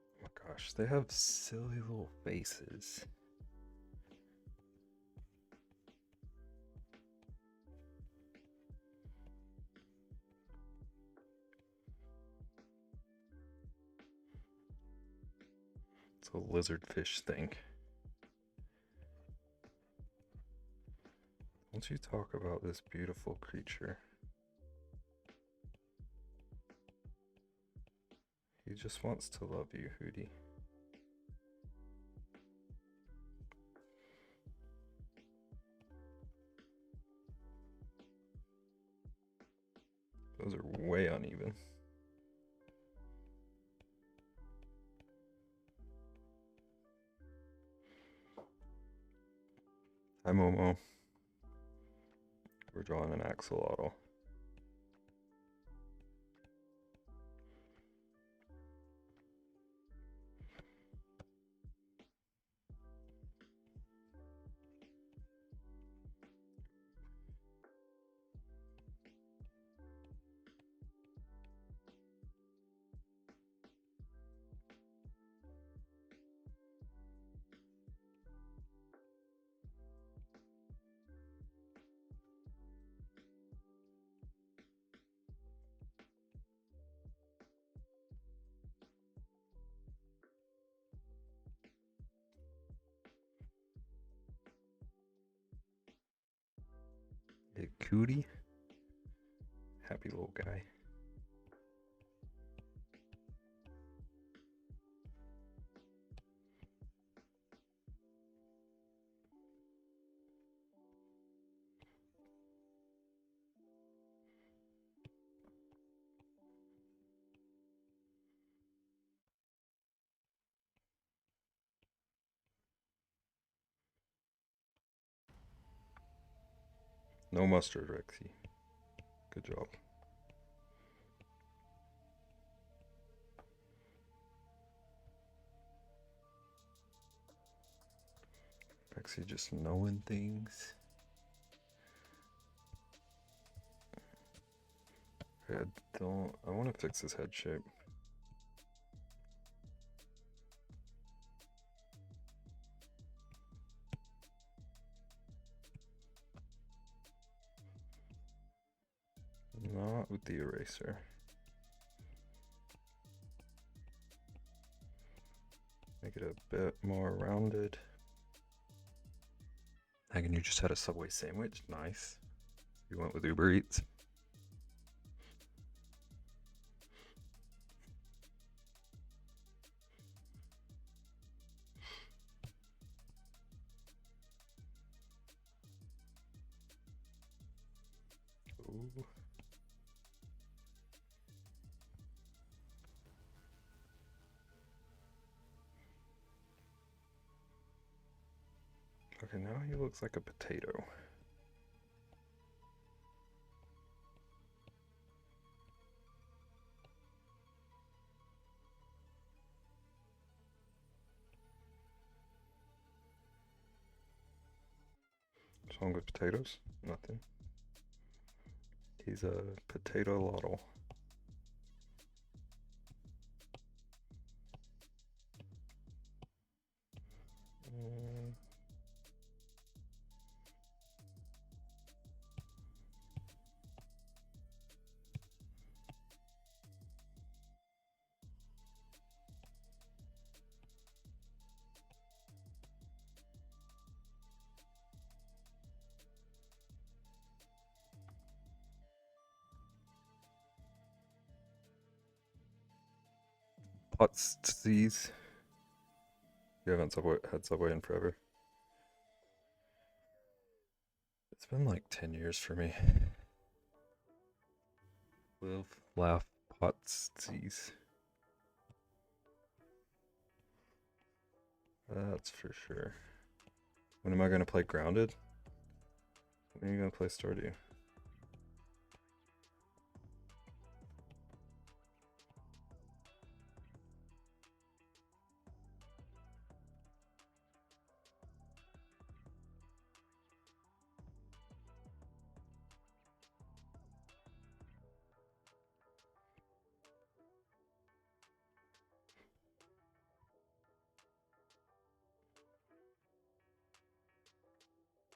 Oh my gosh, they have silly little faces. It's a lizardfish thing. Won't you talk about this beautiful creature? He just wants to love you, Hootie. Those are way uneven. Hi Momo. We're drawing an axolotl. Hey, cootie. Happy little guy. No mustard, Rexy. Good job. Rexy just knowing things. I want to fix his head shape. Not with the eraser. Make it a bit more rounded. Megan, you just had a Subway sandwich. Nice. You went with Uber Eats. Ooh. Okay, now he looks like a potato. What's wrong with potatoes? Nothing. He's a potato lottle. Pot's disease. You haven't had Subway in forever. It's been like 10 years for me. Live, laugh, Pot's disease. That's for sure. When am I going to play Grounded? When are you going to play Stardew?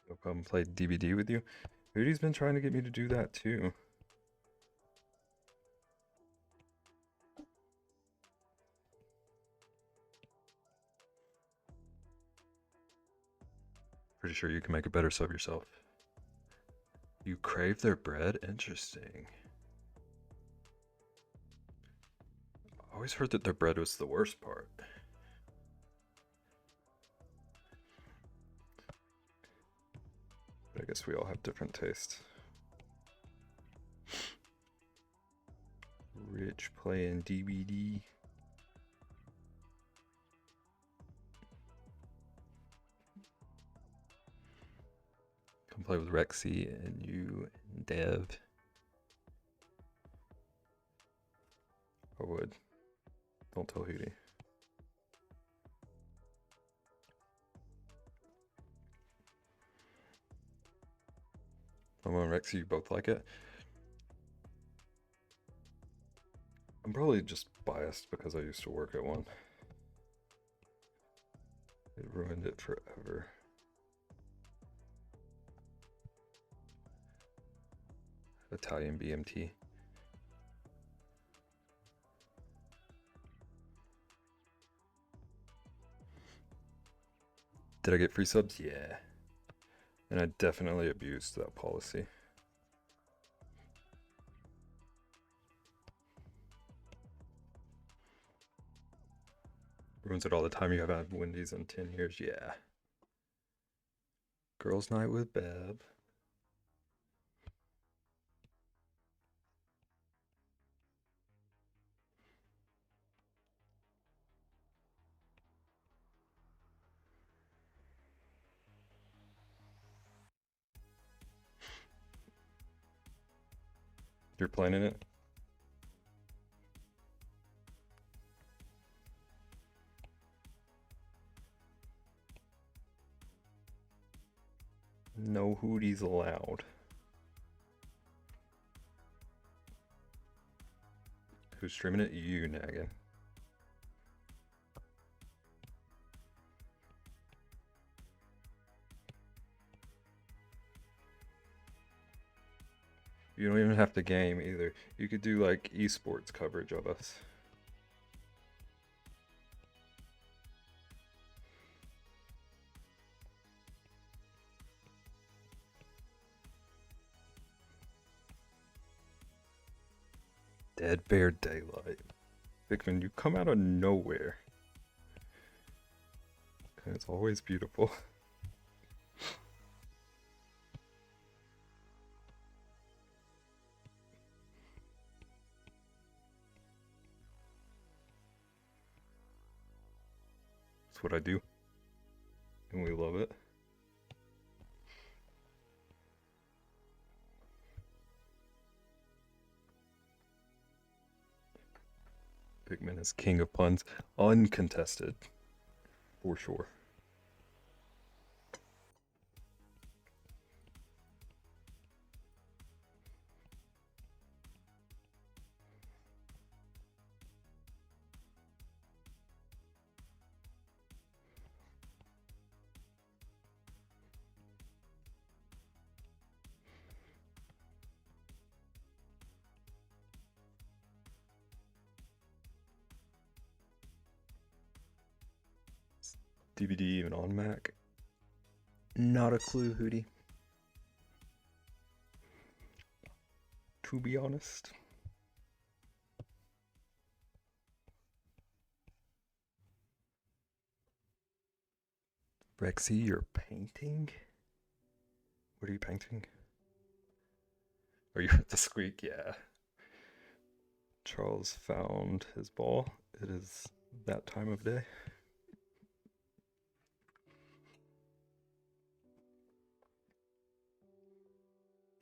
I'll come play DVD with you. Hooty's been trying to get me to do that too. Pretty sure you can make a better sub yourself. You crave their bread? Interesting. I always heard that their bread was the worst part. But I guess we all have different tastes. Rich playing DVD. Come play with Rexy and you and Dev. I would. Don't tell Hootie. I'm on Rexy, you both like it. I'm probably just biased because I used to work at one. It ruined it forever. Italian BMT. Did I get free subs? Yeah. And I definitely abused that policy. Ruins it all the time. You haven't had Wendy's in 10 years. Yeah. Girls' night with Beb. You're planning it? No Hooties allowed. Who's streaming it? You, nagging. You don't even have to game either. You could do like esports coverage of us. Dead Bear Daylight. Bigman, you come out of nowhere. And it's always beautiful. That's what I do. And we love it. Bigman is king of puns. Uncontested. For sure. DVD even on Mac? Not a clue, Hootie. To be honest. Rexy, you're painting? What are you painting? Are you at the squeak? Yeah. Charles found his ball. It is that time of day.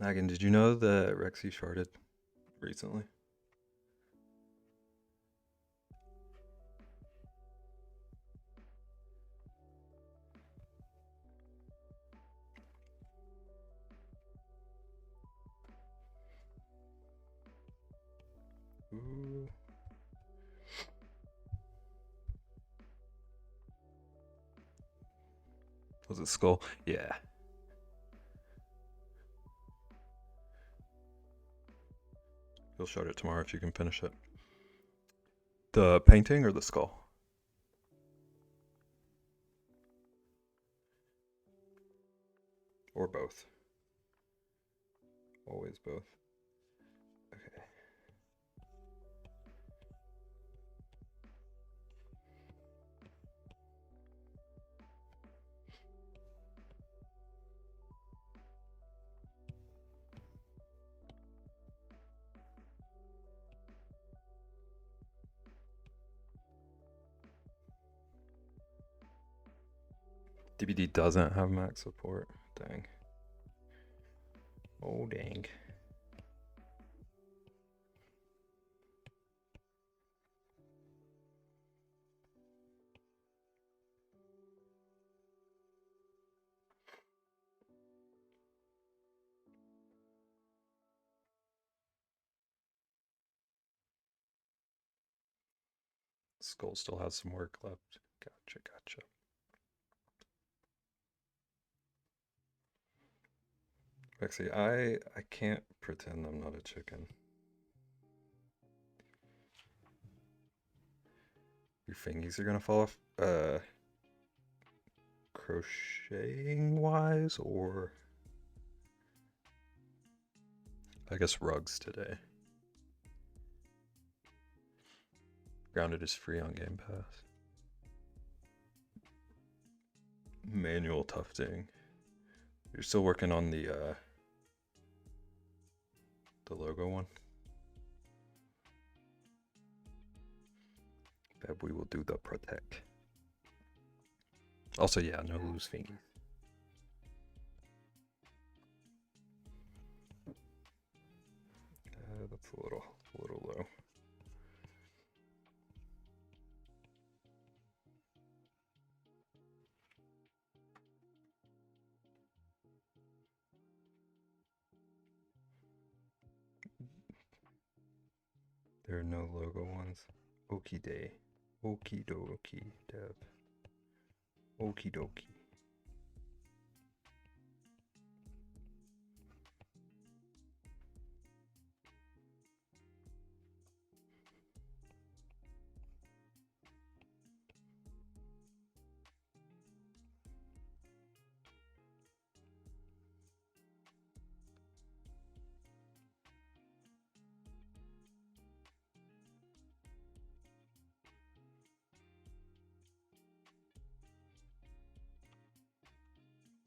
Megan, did you know that Rexy sharded recently? Ooh. Was it Skull? Yeah. He'll shard it tomorrow if you can finish it. The painting or the skull? Or both? Always both. Okay. DVD doesn't have Mac support. Dang. Oh, dang. Skull still has some work left. Gotcha, gotcha. Actually, I can't pretend I'm not a chicken. Your fingies are gonna fall off. Crocheting wise, or I guess rugs today. Grounded is free on Game Pass. Manual tufting. You're still working on the logo one? That we will do the protect. Also, yeah, no loose fingies. That's a little low. There are no logo ones. Okie day. Okie dokie, Dev. Okie dokie.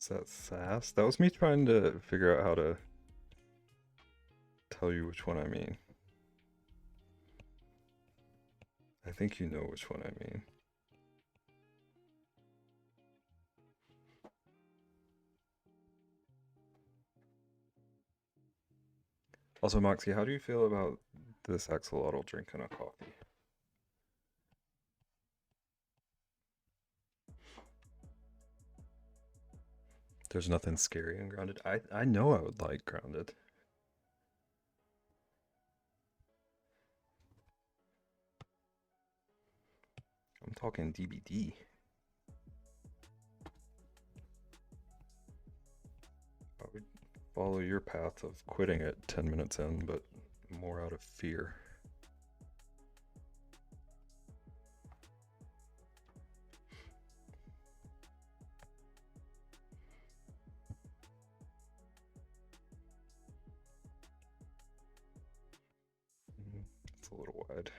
Is that sass? That was me trying to figure out how to tell you which one I mean. I think you know which one I mean. Also, Moxie, how do you feel about this axolotl drinking a coffee? There's nothing scary in Grounded. I know I would like Grounded. I'm talking DBD. I would follow your path of quitting it 10 minutes in, but more out of fear. It's a little wide.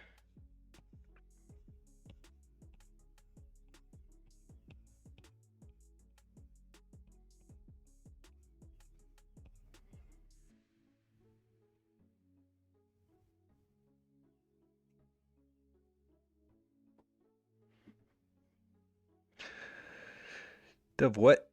Dev, what?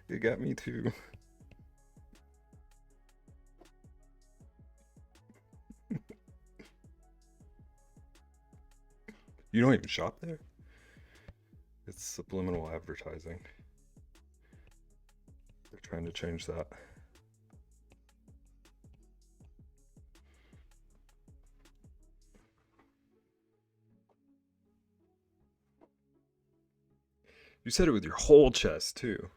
It got me too. You don't even shop there? It's subliminal advertising. They're trying to change that. You said it with your whole chest too.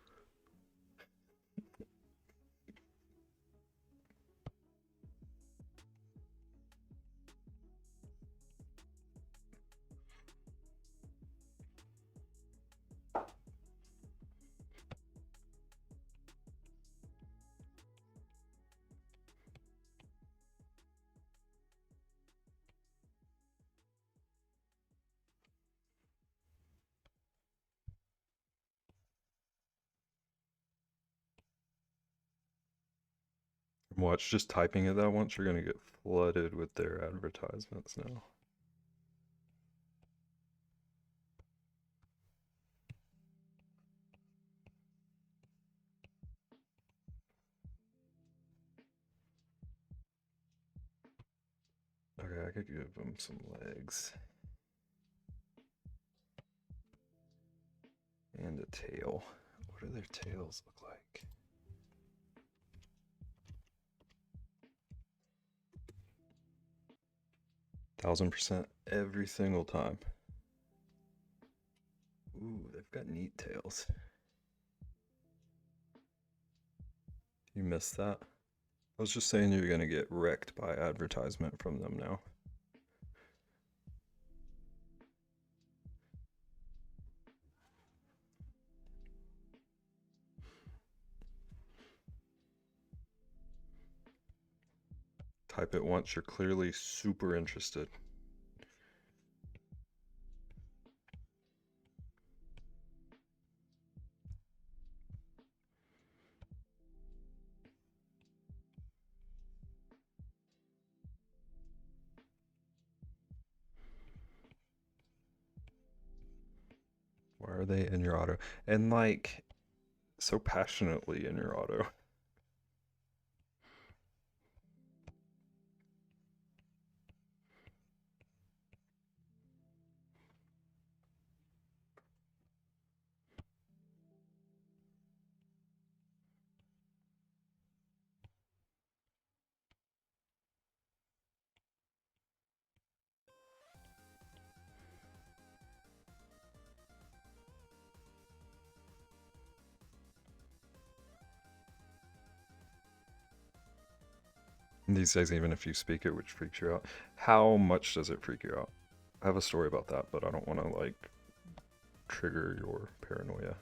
Watch, just typing it that once, you're gonna get flooded with their advertisements now. Okay, I could give them some legs. And a tail. What do their tails look like? %1,000% every single time. Ooh, they've got neat tails. You missed that? I was just saying you're gonna get wrecked by advertisement from them now. Type it once, you're clearly super interested. Why are they in your auto? And like, so passionately in your auto. These days, even if you speak it, which freaks you out, how much does it freak you out? I have a story about that, but I don't want to like trigger your paranoia.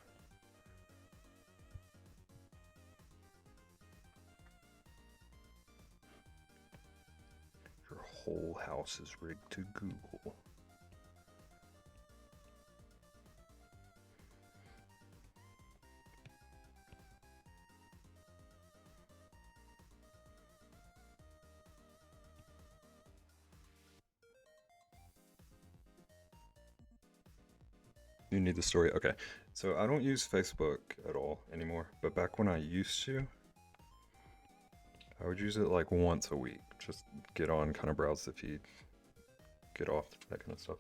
Your whole house is rigged to Google. You need the story? Okay. So I don't use Facebook at all anymore, but back when I used to, I would use it like once a week. Just get on, kind of browse the feed, get off, that kind of stuff.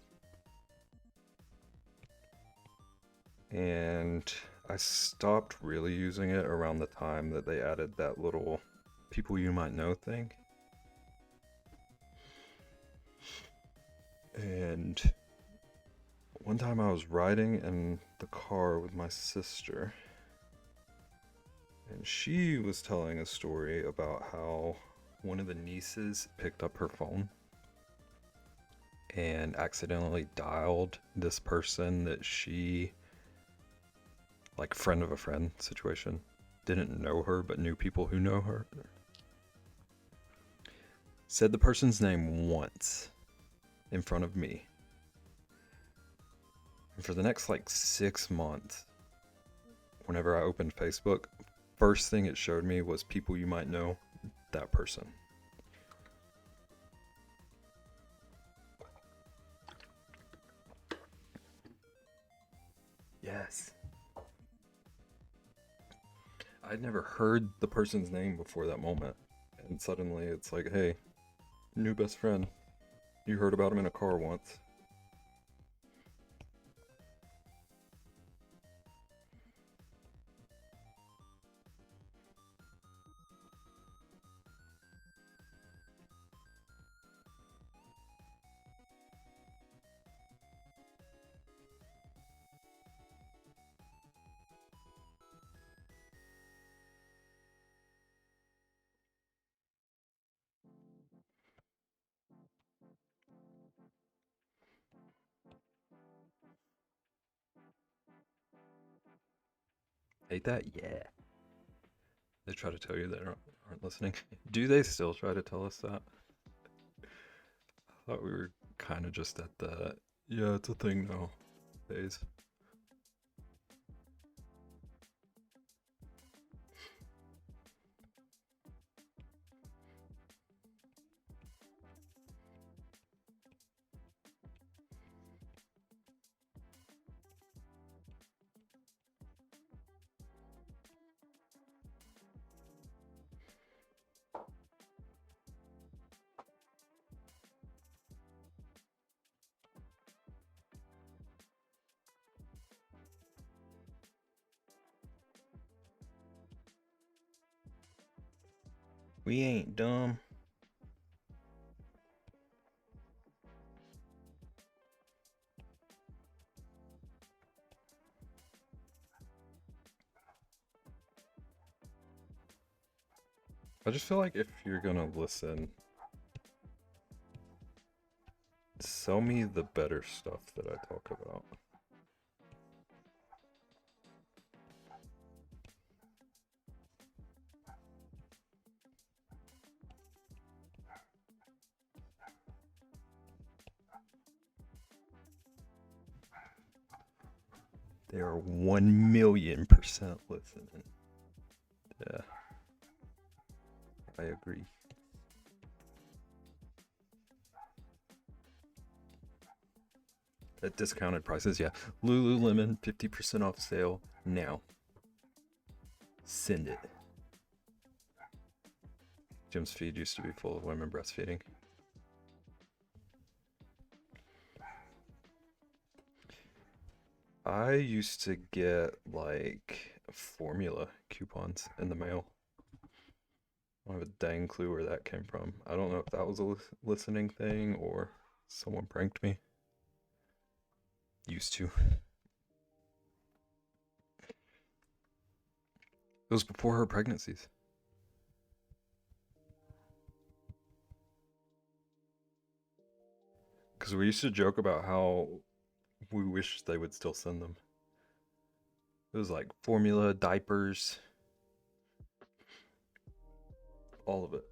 And I stopped really using it around the time that they added that little people you might know thing. And one time I was riding in the car with my sister, and she was telling a story about how one of the nieces picked up her phone and accidentally dialed this person that she, like friend of a friend situation, didn't know her but knew people who know her. Said the person's name once in front of me. And for the next like 6 months, whenever I opened Facebook, first thing it showed me was people you might know, that person. Yes. I'd never heard the person's name before that moment. And suddenly it's like, hey, new best friend. You heard about him in a car once. Hate that? Yeah. They try to tell you they aren't listening. Do they still try to tell us that? I thought we were kind of just at the, yeah, it's a thing now phase. We ain't dumb. I just feel like if you're gonna listen, sell me the better stuff that I talk about. They are 1,000,000% listening. Yeah, I agree. At discounted prices, yeah. Lululemon 50% off sale now. Send it. Jim's feed used to be full of women breastfeeding. I used to get like formula coupons in the mail. I don't have a dang clue where that came from. I don't know if that was a listening thing or someone pranked me. Used to. It was before her pregnancies. Because we used to joke about how we wish they would still send them. It was like formula, diapers, all of it.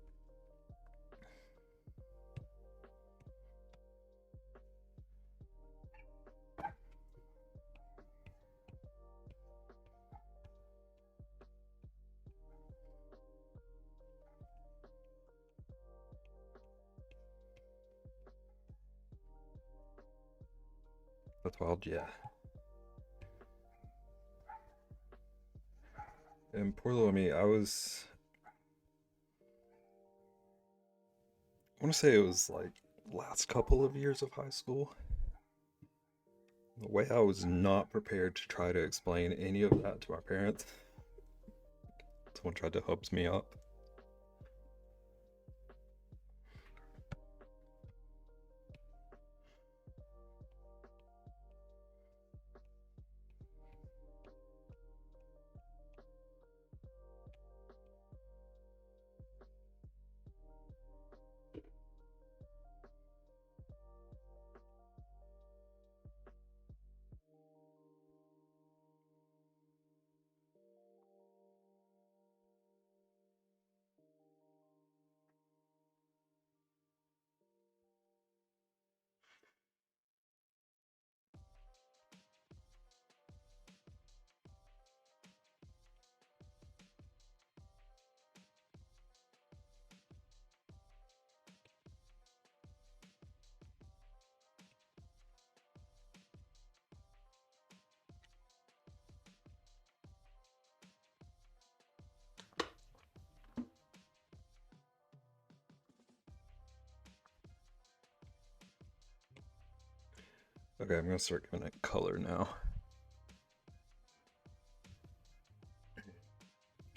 That's wild, yeah. And poor little me, I want to say it was like last couple of years of high school. The way I was not prepared to try to explain any of that to my parents. Someone tried to hubs me up. Okay, I'm gonna start giving it color now.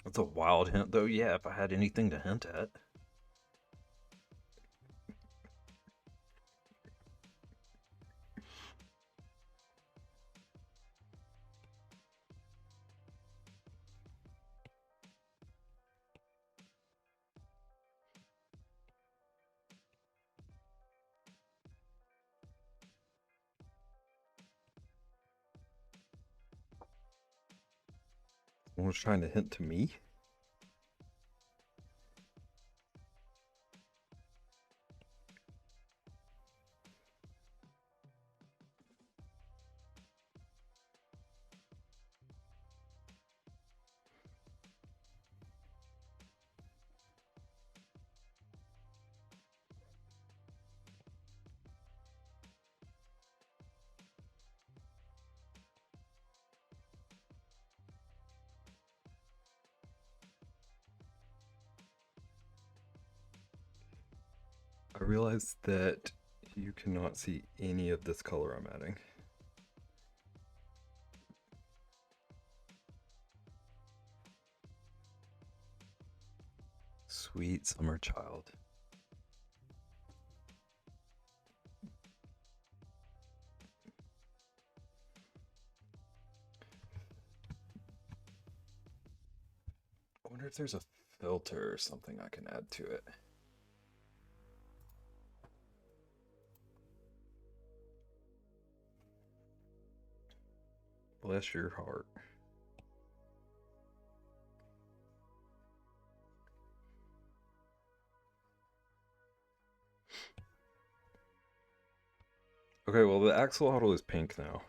That's a wild hint, though. Yeah, if I had anything to hint at. Someone was trying to hint to me. I realized that you cannot see any of this color I'm adding. Sweet summer child. I wonder if there's a filter or something I can add to it. Bless your heart. Okay, well the axolotl is pink now.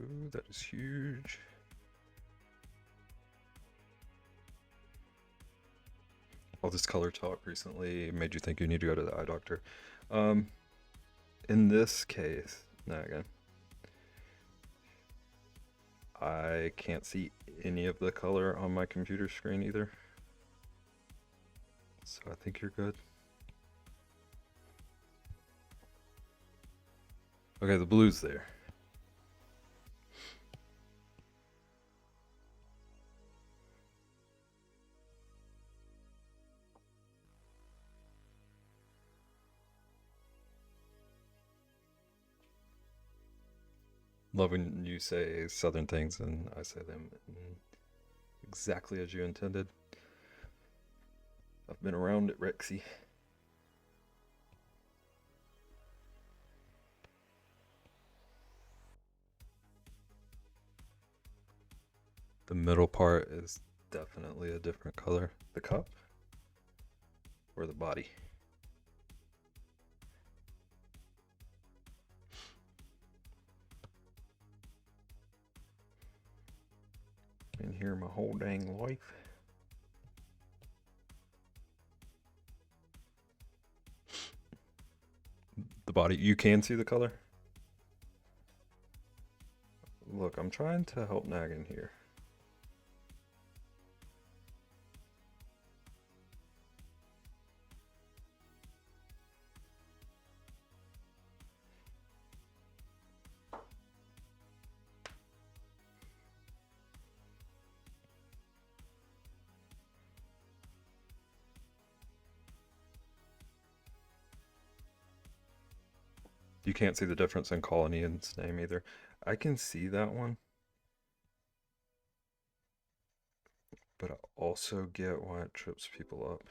Ooh, that is huge. All this color talk recently made you think you need to go to the eye doctor. In this case, now again, I can't see any of the color on my computer screen either. So I think you're good. Okay, the blue's there. Love when you say southern things and I say them exactly as you intended. I've been around it, Rexy. The middle part is definitely a different color. The cup or the body? Been here my whole dang life. The body, you can see the color? Look, I'm trying to help Naggin here. You can't see the difference in Colony and its name either. I can see that one. But I also get why it trips people up.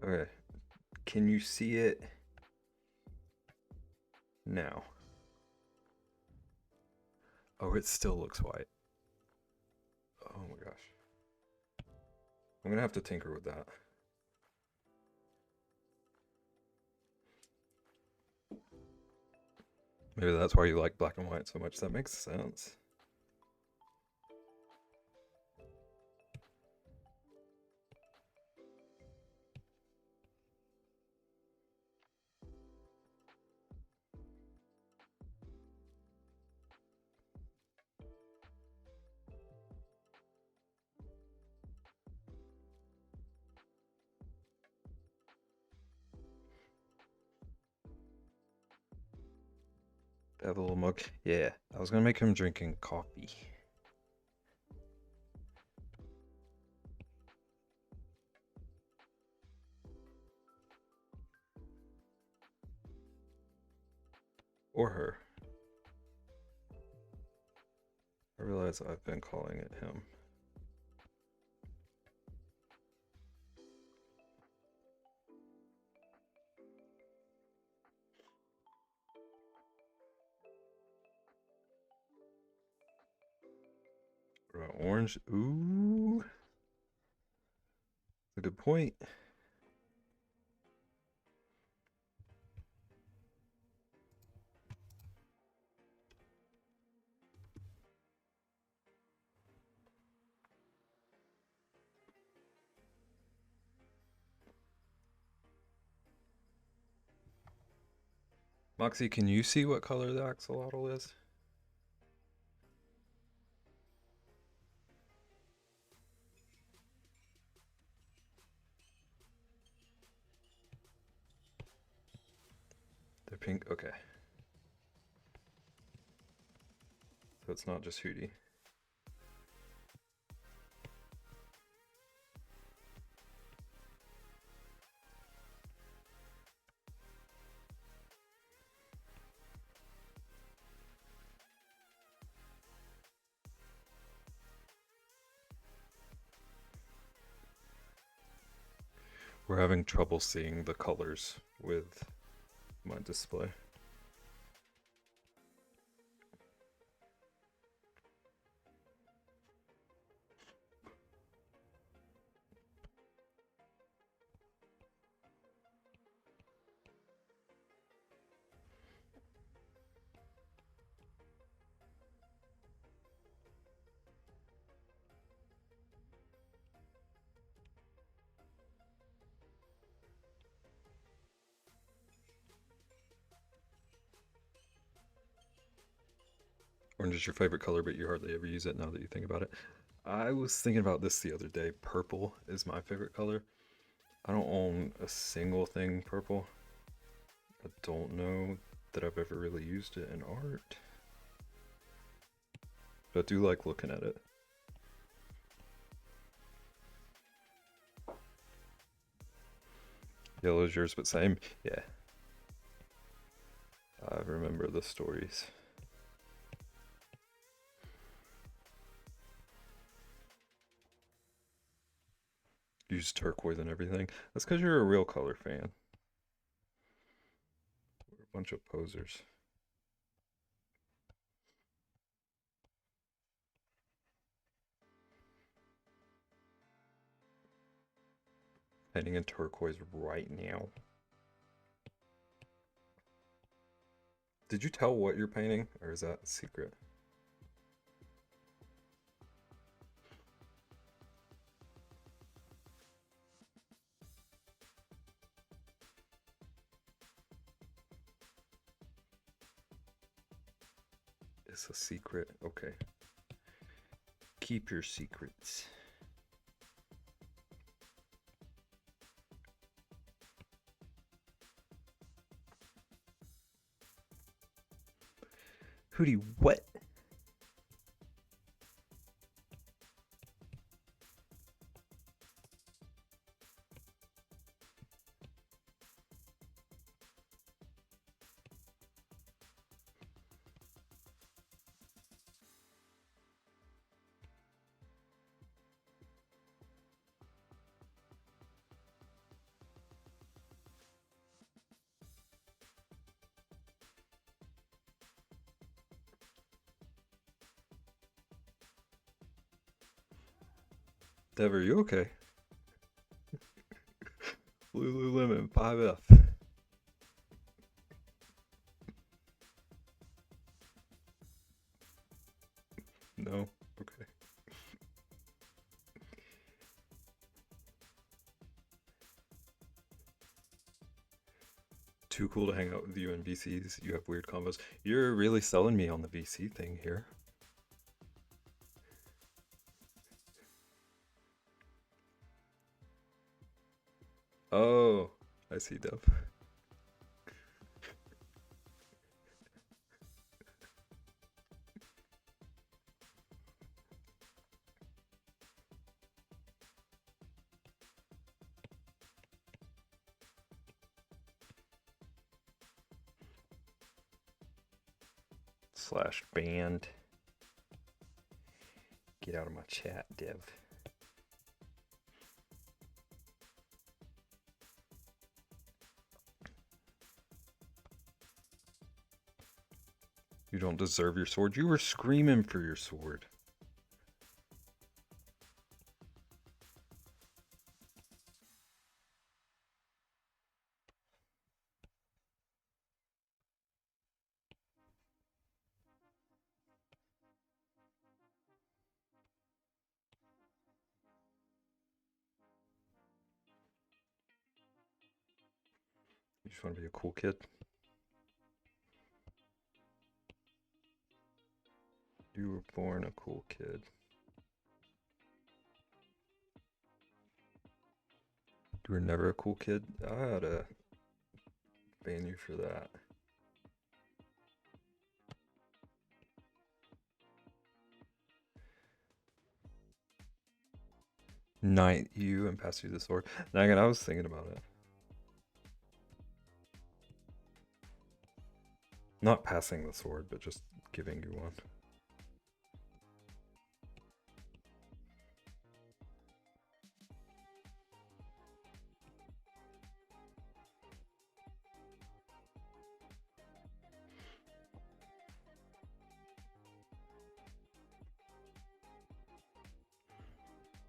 Okay, can you see it now? Oh, it still looks white. Oh my gosh. I'm gonna have to tinker with that. Maybe that's why you like black and white so much. That makes sense. Have a little mug. Yeah, I was gonna make him drinking coffee. Or her. I realize I've been calling it him. What about orange? Ooh. That's a good point. Moxie, can you see what color the axolotl is? They're pink? Okay. So it's not just Hootie. We're having trouble seeing the colors with my display. Orange is your favorite color, but you hardly ever use it now that you think about it. I was thinking about this the other day. Purple is my favorite color. I don't own a single thing purple. I don't know that I've ever really used it in art. But I do like looking at it. Yellow is yours, but same. Yeah. I remember the stories. Use turquoise and everything. That's because you're a real color fan. We're a bunch of posers. Painting in turquoise right now. Did you tell what you're painting, or is that secret? It's a secret. Okay. Keep your secrets. Hootie, what? Dev, are you okay? Lululemon 5F. No? Okay. Too cool to hang out with you in VCs. You have weird combos. You're really selling me on the VC thing here. Oh, I see, Dev. slash banned. Get out of my chat, Dev. You don't deserve your sword. You were screaming for your sword. You just want to be a cool kid. You were born a cool kid. You were never a cool kid? I ought to ban you for that. Knight you and pass you the sword. Nagan, I was thinking about it. Not passing the sword, but just giving you one.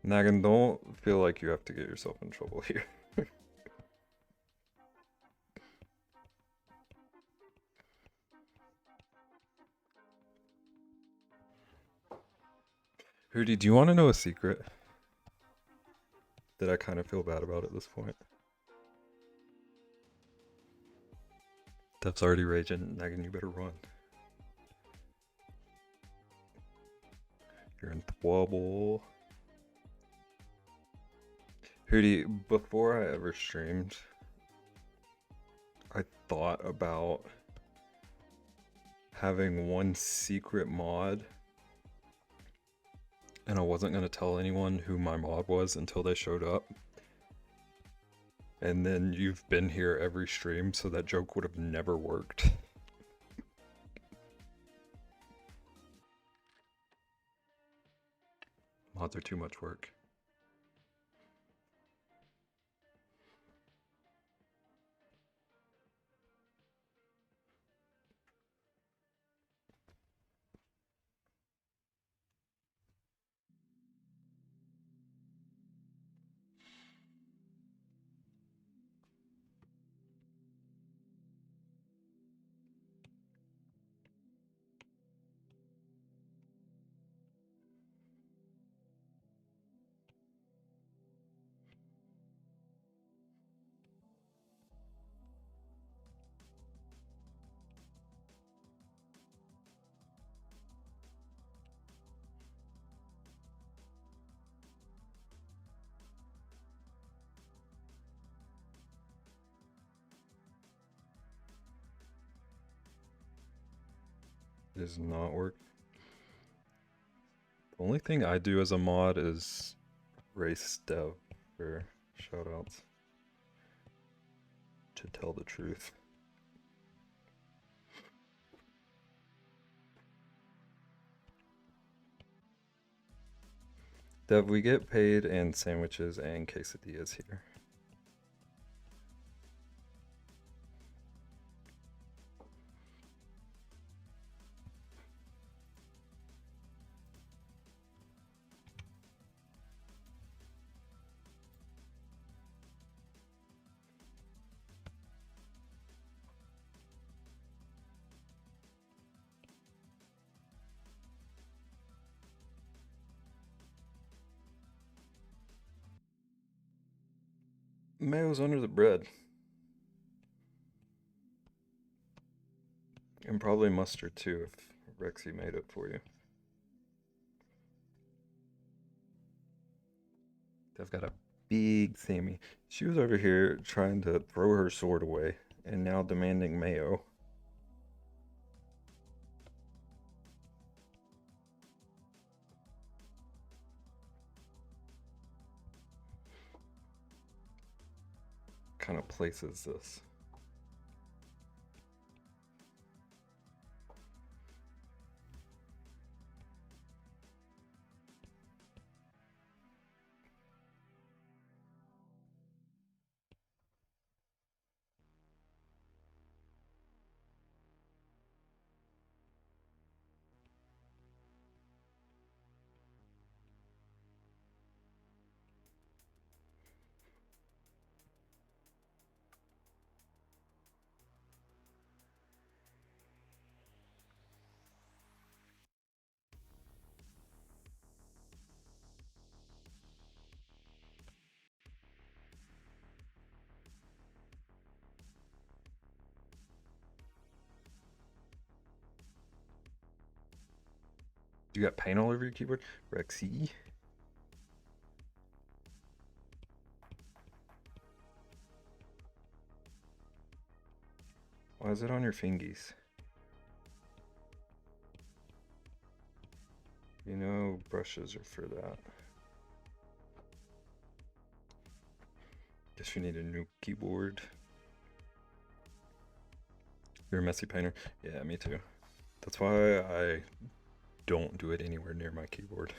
Nagan, don't feel like you have to get yourself in trouble here. Hootie, do you want to know a secret that I kind of feel bad about at this point? Dev's already raging. Nagan, you better run. You're in trouble. Hootie, before I ever streamed, I thought about having one secret mod, and I wasn't going to tell anyone who my mod was until they showed up. And then you've been here every stream, so that joke would have never worked. Mods are too much work. It does not work. The only thing I do as a mod is race dev for shoutouts. To tell the truth. Dev, we get paid in sandwiches and quesadillas here. Mayo's under the bread. And probably mustard too if Rexy made it for you. I've got a big Sammy. She was over here trying to throw her sword away and now demanding mayo. What kind of place is this? You got paint all over your keyboard? Rexy? Why is it on your fingies? You know, brushes are for that. Guess you need a new keyboard. You're a messy painter? Yeah, me too. That's why I don't do it anywhere near my keyboard.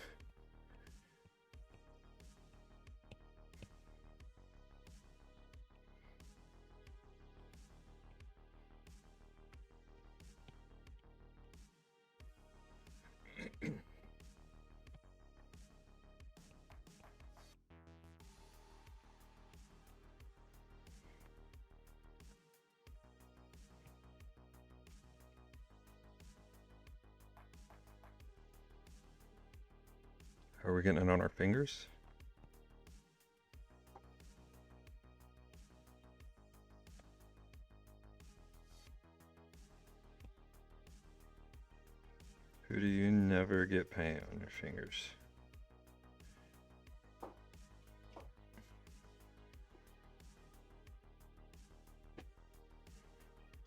How are we getting it on our fingers? Who do you never get paint on your fingers?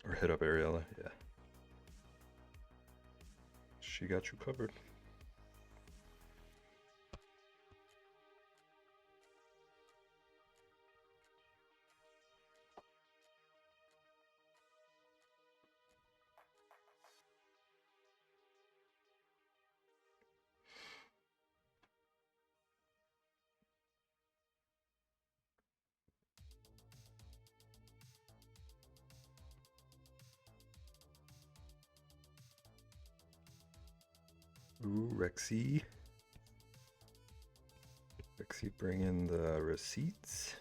Or hit up Ariella, yeah. She got you covered. Ooh, Rexy. Rexy, bring in the receipts.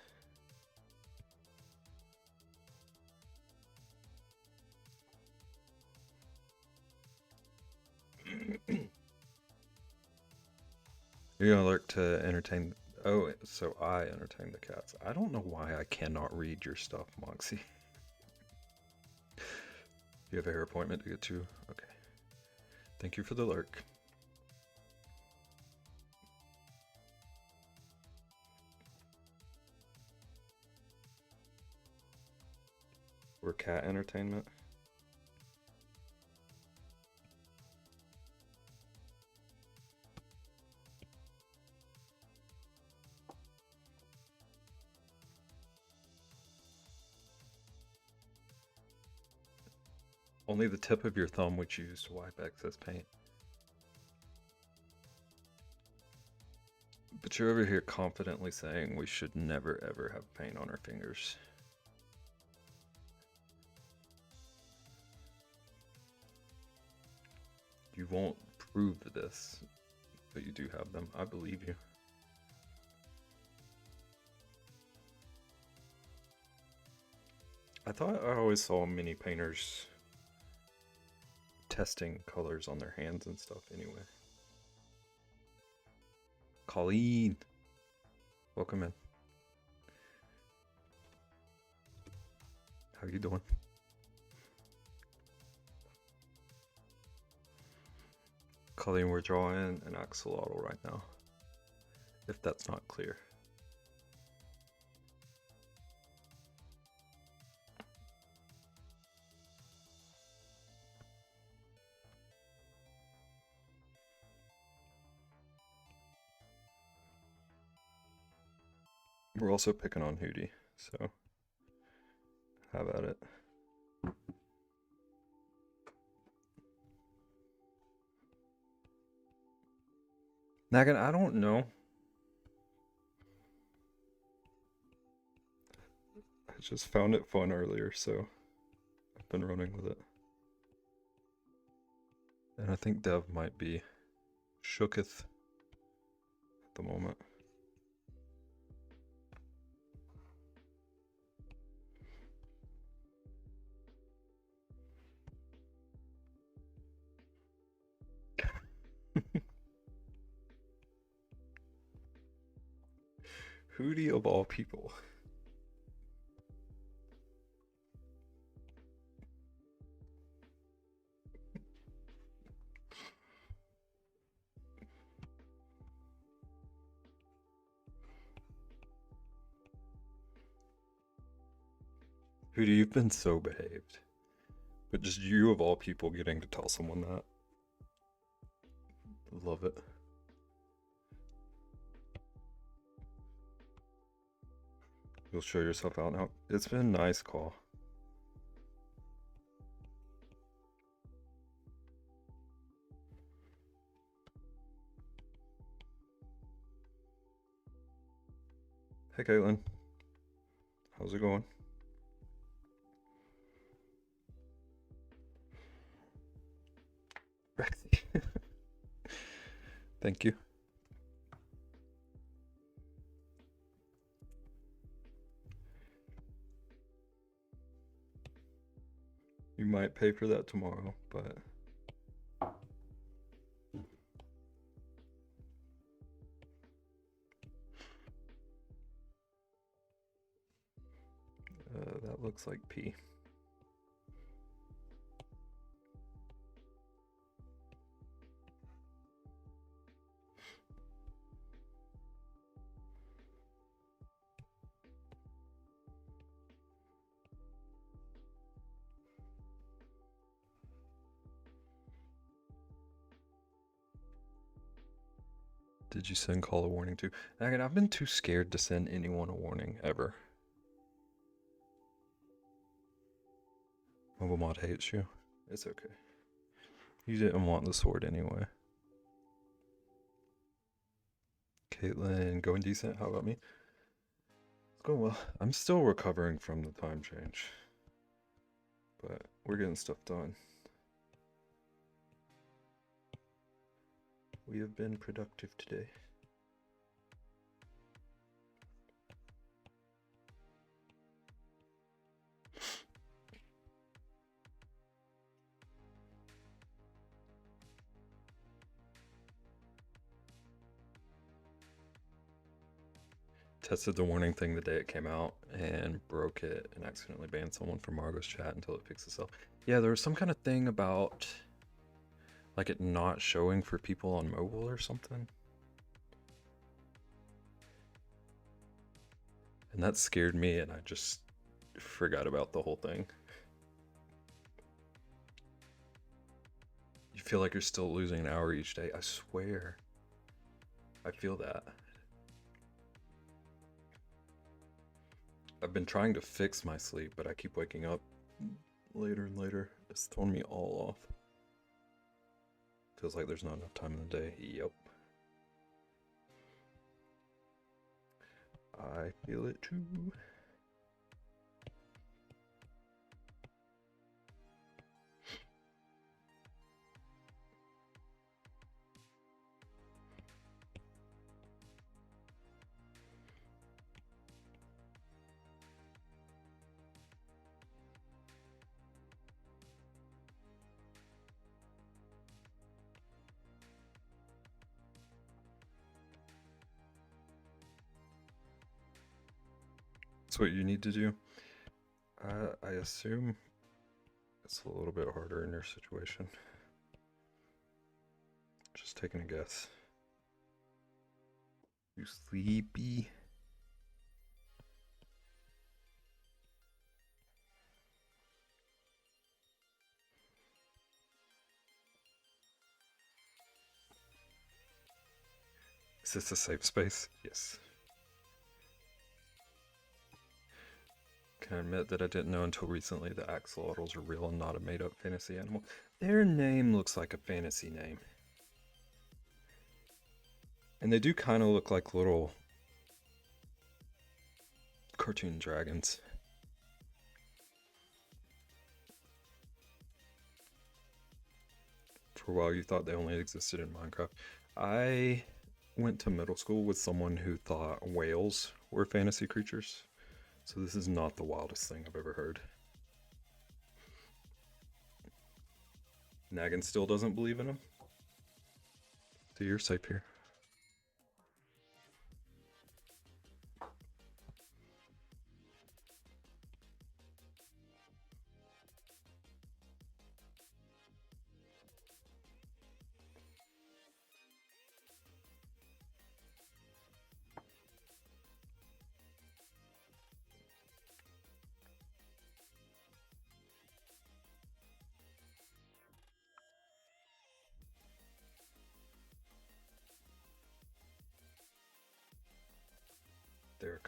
You're gonna lurk to entertain. Oh, so I entertain the cats. I don't know why I cannot read your stuff, Moxie. You have a hair appointment to get to? Okay. Thank you for the lurk. We're cat entertainment. Only the tip of your thumb which you use to wipe excess paint. But you're over here confidently saying we should never ever have paint on our fingers. You won't prove this, but you do have them. I believe you. I thought I always saw mini painters testing colors on their hands and stuff anyway. Colleen, welcome in. How you doing? Colleen, we're drawing an axolotl right now, if that's not clear. We're also picking on Hootie, so have at it. Nagan, I don't know. I just found it fun earlier, so I've been running with it. And I think Dev might be shooketh at the moment. Hootie of all people. Hootie, you've been so behaved. But just you of all people getting to tell someone that. Love it. You'll show yourself out now. It's been a nice call. Hey, Caitlin. How's it going? Rexy. Thank you. You might pay for that tomorrow, but that looks like pee. Did you send call a warning to? Again, I've been too scared to send anyone a warning ever. Mobile Mod hates you. It's okay. You didn't want the sword anyway. Caitlin, going decent. How about me? It's going well. I'm still recovering from the time change, but we're getting stuff done. We have been productive today. Tested the warning thing the day it came out and broke it and accidentally banned someone from Margot's chat until it fixed itself. Yeah, there was some kind of thing about like it not showing for people on mobile or something. And that scared me and I just forgot about the whole thing. You feel like you're still losing an hour each day. I swear. I feel that. I've been trying to fix my sleep, but I keep waking up later and later. It's thrown me all off. Feels like there's not enough time in the day. Yep. I feel it too. That's what you need to do. I assume it's a little bit harder in your situation. Just taking a guess. You sleepy? Is this a safe space? Yes. Can I admit that I didn't know until recently that axolotls are real and not a made-up fantasy animal? Their name looks like a fantasy name. And they do kind of look like little cartoon dragons. For a while you thought they only existed in Minecraft. I went to middle school with someone who thought whales were fantasy creatures. So this is not the wildest thing I've ever heard. Naggin still doesn't believe in him? So you're safe here.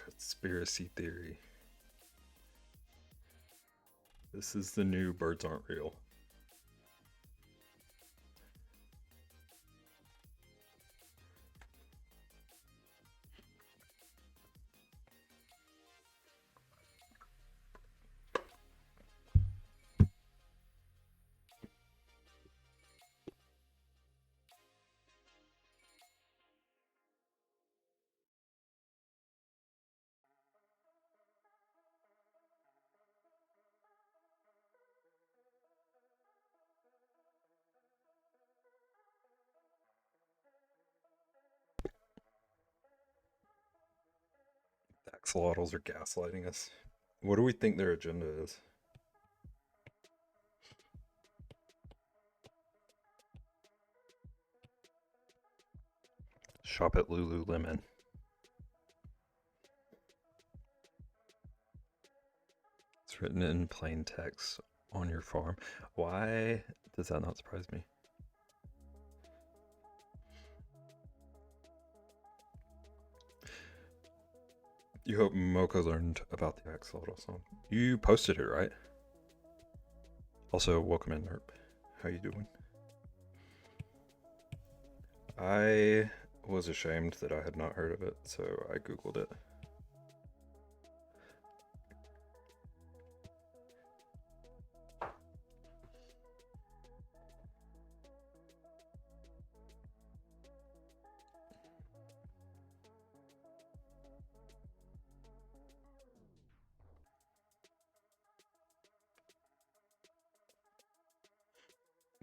Conspiracy theory. This is the new birds aren't real. The axolotls are gaslighting us. What do we think their agenda is? Shop at Lululemon. It's written in plain text on your farm. Why does that not surprise me? You hope Mocha learned about the axolotl song. You posted it, right? Also, welcome in, Nerp. How you doing? I was ashamed that I had not heard of it, so I googled it.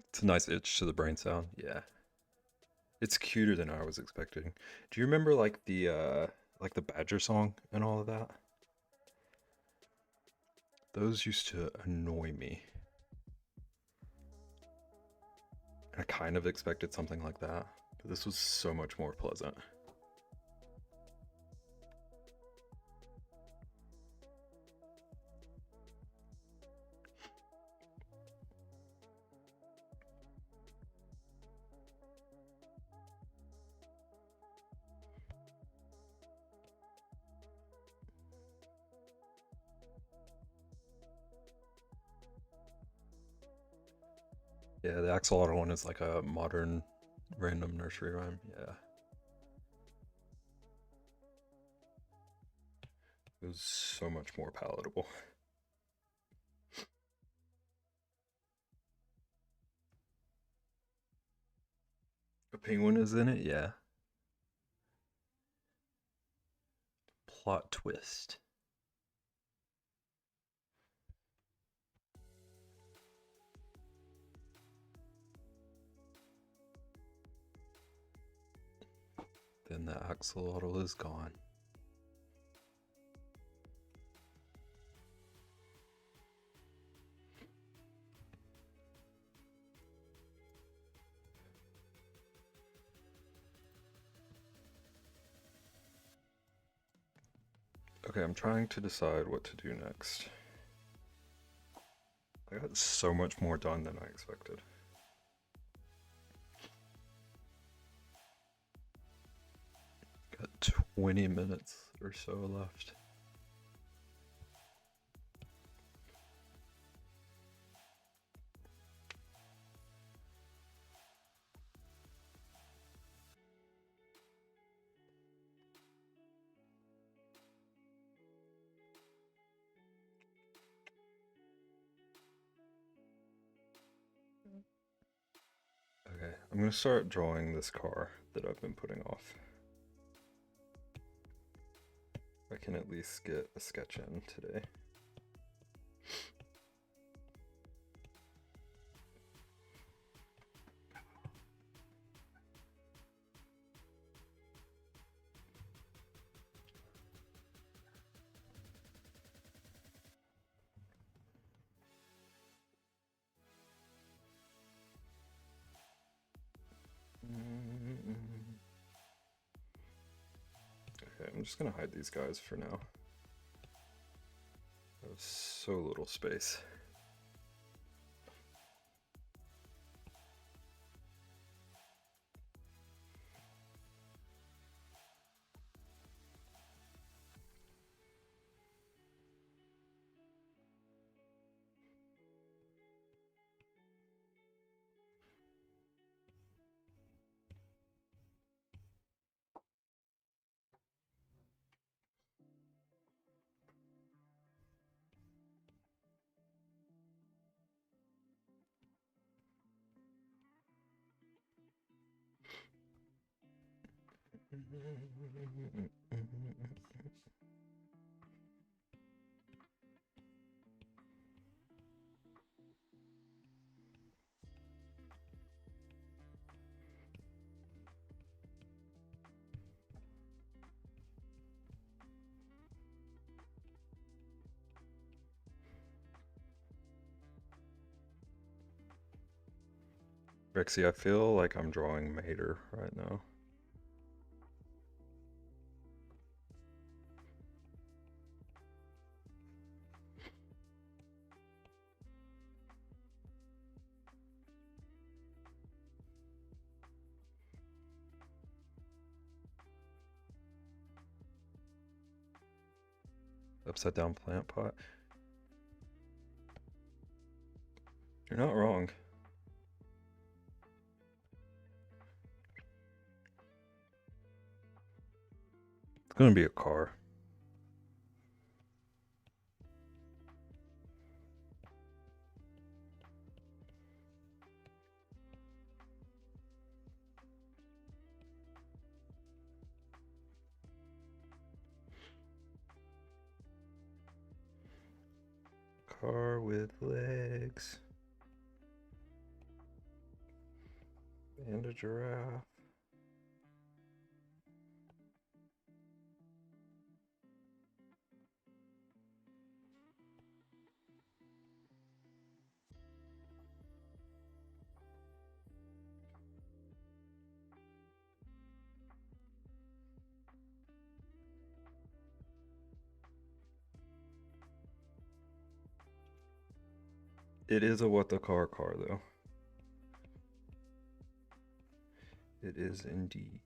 It's a nice itch to the brain sound, yeah. It's cuter than I was expecting. Do you remember like the Badger song and all of that? Those used to annoy me. I kind of expected something like that, but this was so much more pleasant. Yeah, the axolotl one is like a modern random nursery rhyme. Yeah. It was so much more palatable. A penguin is in it? Yeah. Plot twist. Then the axolotl is gone. Okay, I'm trying to decide what to do next. I got so much more done than I expected. Got 20 minutes or so left. Okay, I'm gonna start drawing this car that I've been putting off. I can at least get a sketch in today. Okay, I'm just gonna hide these guys for now. I have so little space. Rexy, I feel like I'm drawing Mater right now. Upside down plant pot. You're not wrong. It's gonna be a car. Car with legs. And a giraffe. It is a what the car though. It is indeed.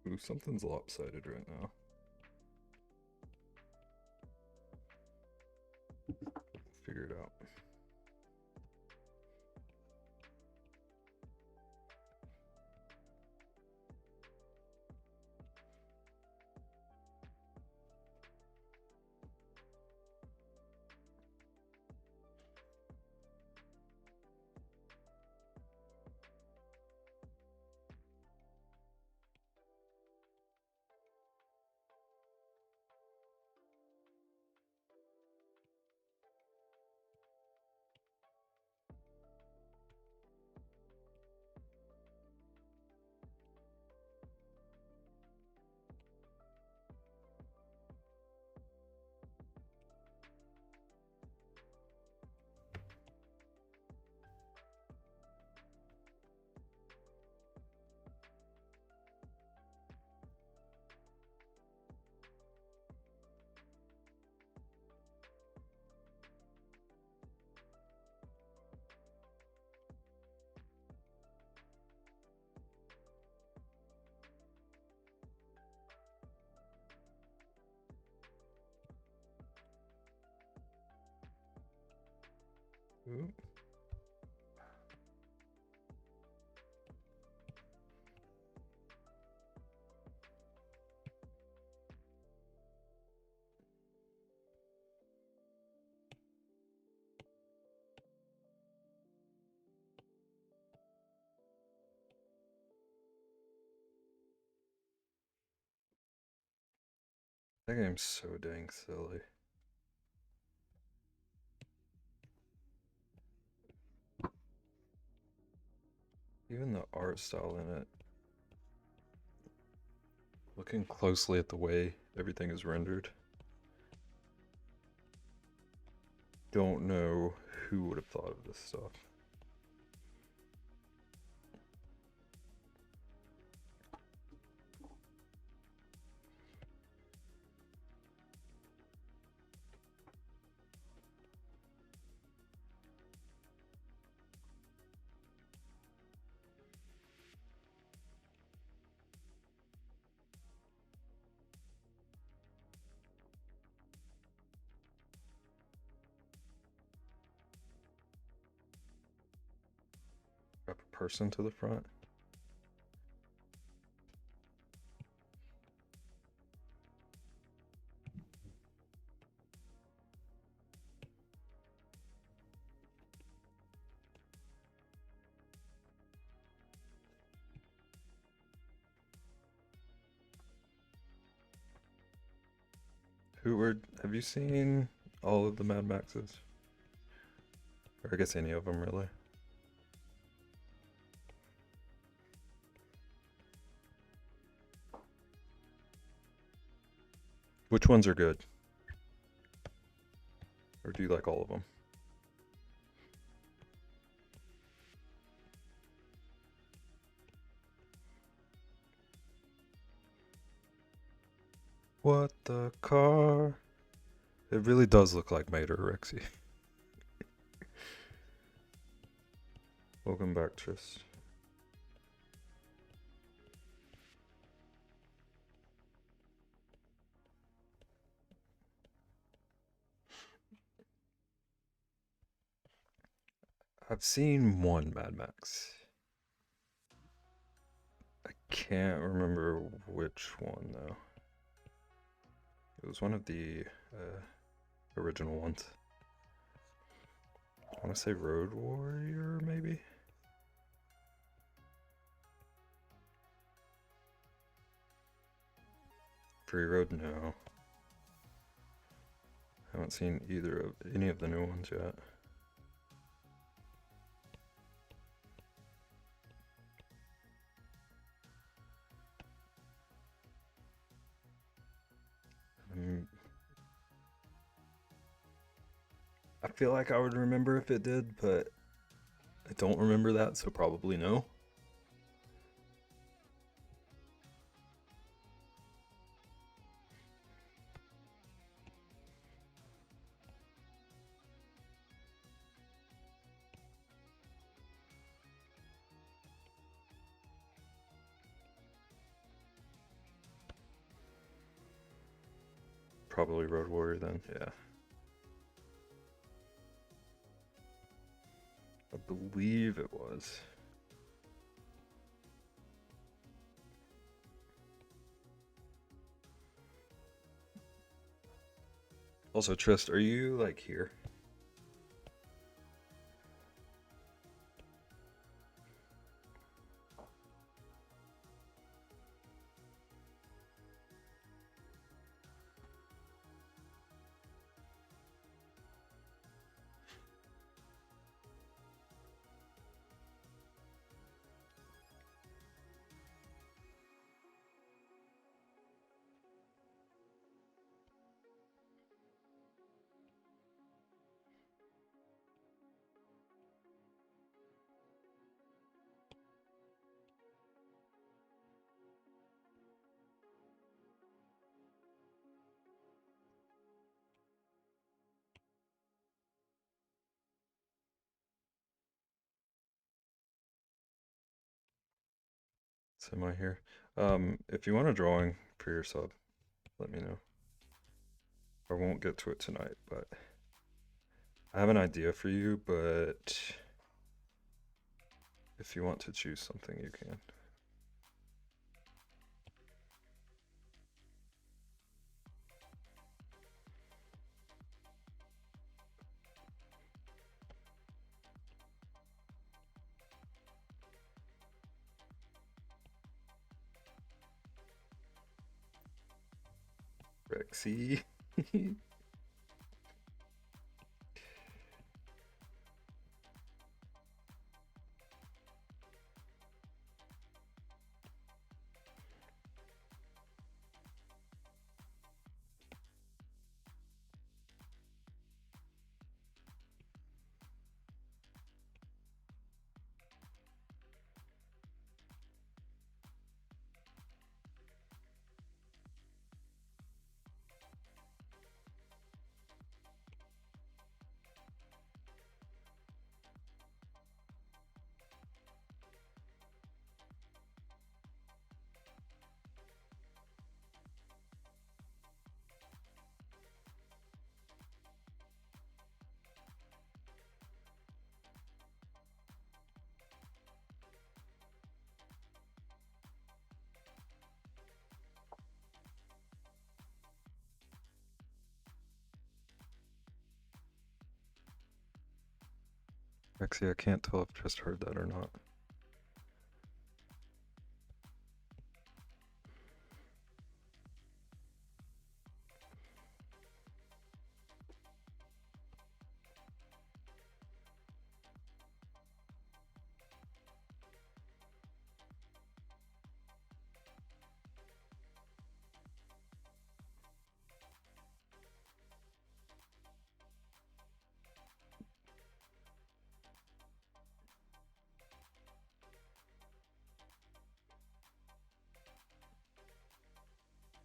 Ooh, something's lopsided right now. Figure it out. Ooh. That game's so dang silly. Even the art style in it. Looking closely at the way everything is rendered. Don't know who would have thought of this stuff. person to the front. Have you seen all of the Mad Maxes? Or I guess any of them, really. Which ones are good? Or do you like all of them? What the car? It really does look like Mater Rexy. Welcome back, Tris. I've seen one Mad Max. I can't remember which one though. It was one of the original ones. I want to say Road Warrior, maybe? Free Road? No. I haven't seen any of the new ones yet. I feel like I would remember if it did, but I don't remember that, so probably no. Probably Road Warrior then, yeah. I believe it was. Also, Trist, are you like here? Am I here? If you want a drawing for your sub, let me know. I won't get to it tonight, but I have an idea for you, but if you want to choose something, you can. Rexy. Rexy, I can't tell if I just heard that or not.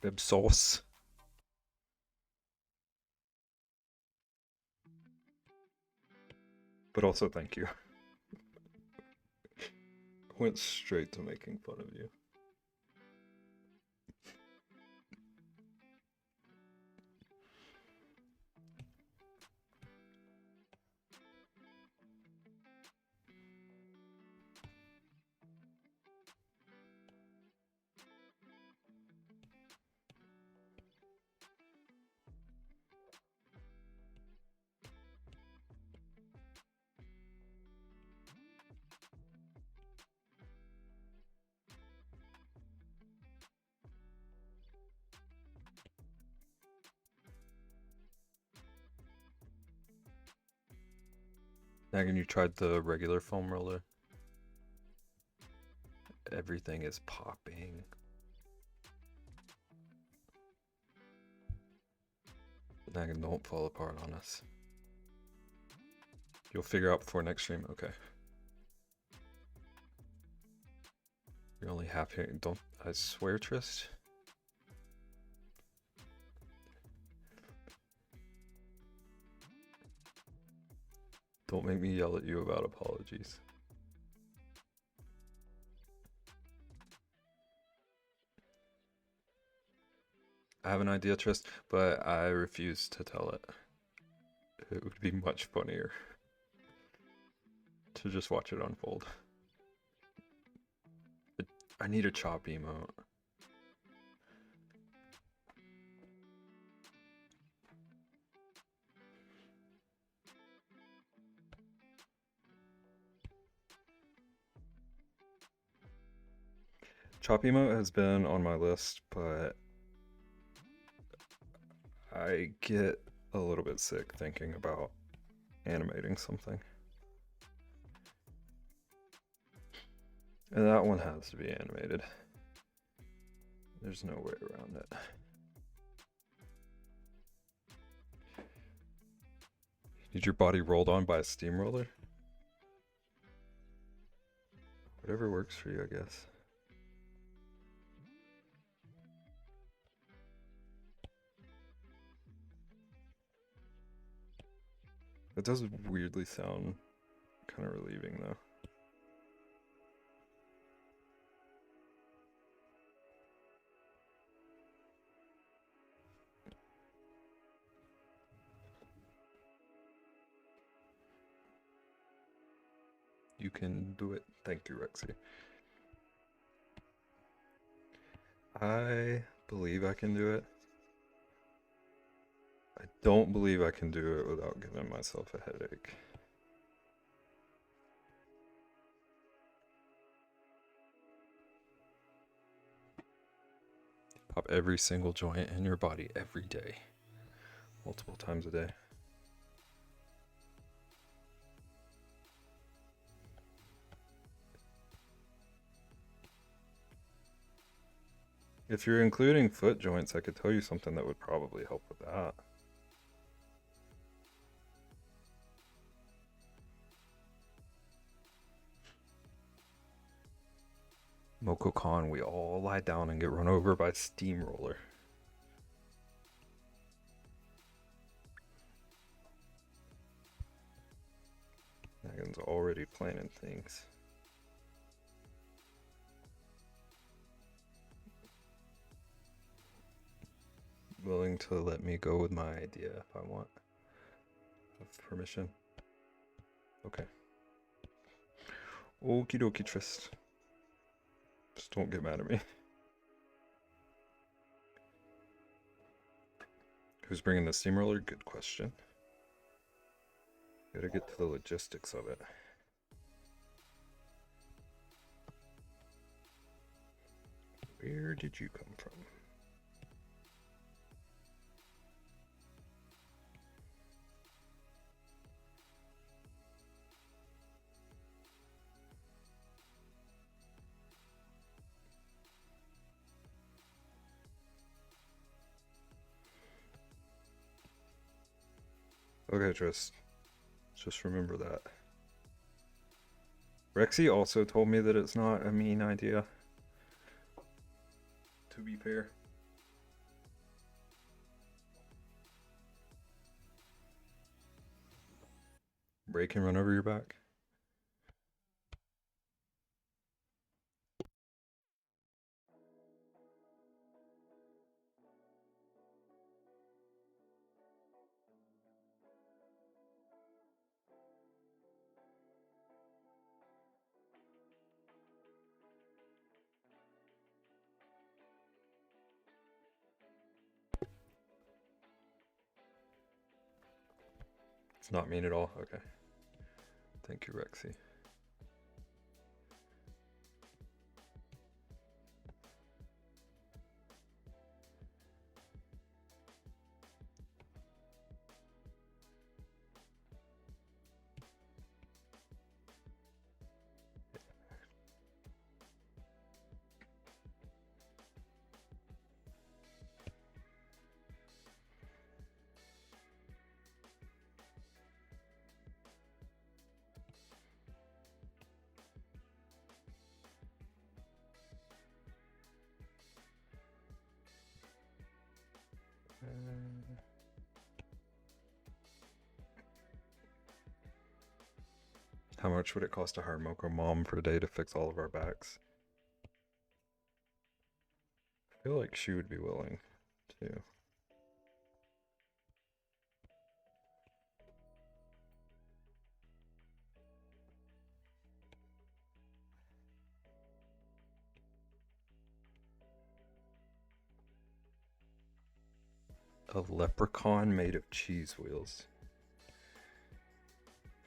Bib sauce. But also thank you. Went straight to making fun of you. Megan, you tried the regular foam roller? Everything is popping. Megan, don't fall apart on us. You'll figure out before next stream? Okay. You're only half here. Don't, I swear, Trist. Don't make me yell at you about apologies. I have an idea, Trist, but I refuse to tell it. It would be much funnier to just watch it unfold. I need a chop emote. Chop emote has been on my list, but I get a little bit sick thinking about animating something. And that one has to be animated. There's no way around it. Need your body rolled on by a steamroller? Whatever works for you, I guess. It does weirdly sound kind of relieving, though. You can do it. Thank you, Rexy. I believe I can do it. I don't believe I can do it without giving myself a headache. Pop every single joint in your body every day. Multiple times a day. If you're including foot joints, I could tell you something that would probably help with that. Moko Khan, we all lie down and get run over by steamroller. Megan's already planning things. Willing to let me go with my idea if I want. With permission. Okay. Okie dokie, Trist. Just don't get mad at me. Who's bringing the steamroller? Good question. Gotta get to the logistics of it. Where did you come from? Okay, just remember that. Rexy also told me that it's not a mean idea. To be fair. Break and run over your back. It's not mean at all. Okay. Thank you, Rexy. How much would it cost to hire Moko Mom for a day to fix all of our backs? I feel like she would be willing to. A leprechaun made of cheese wheels.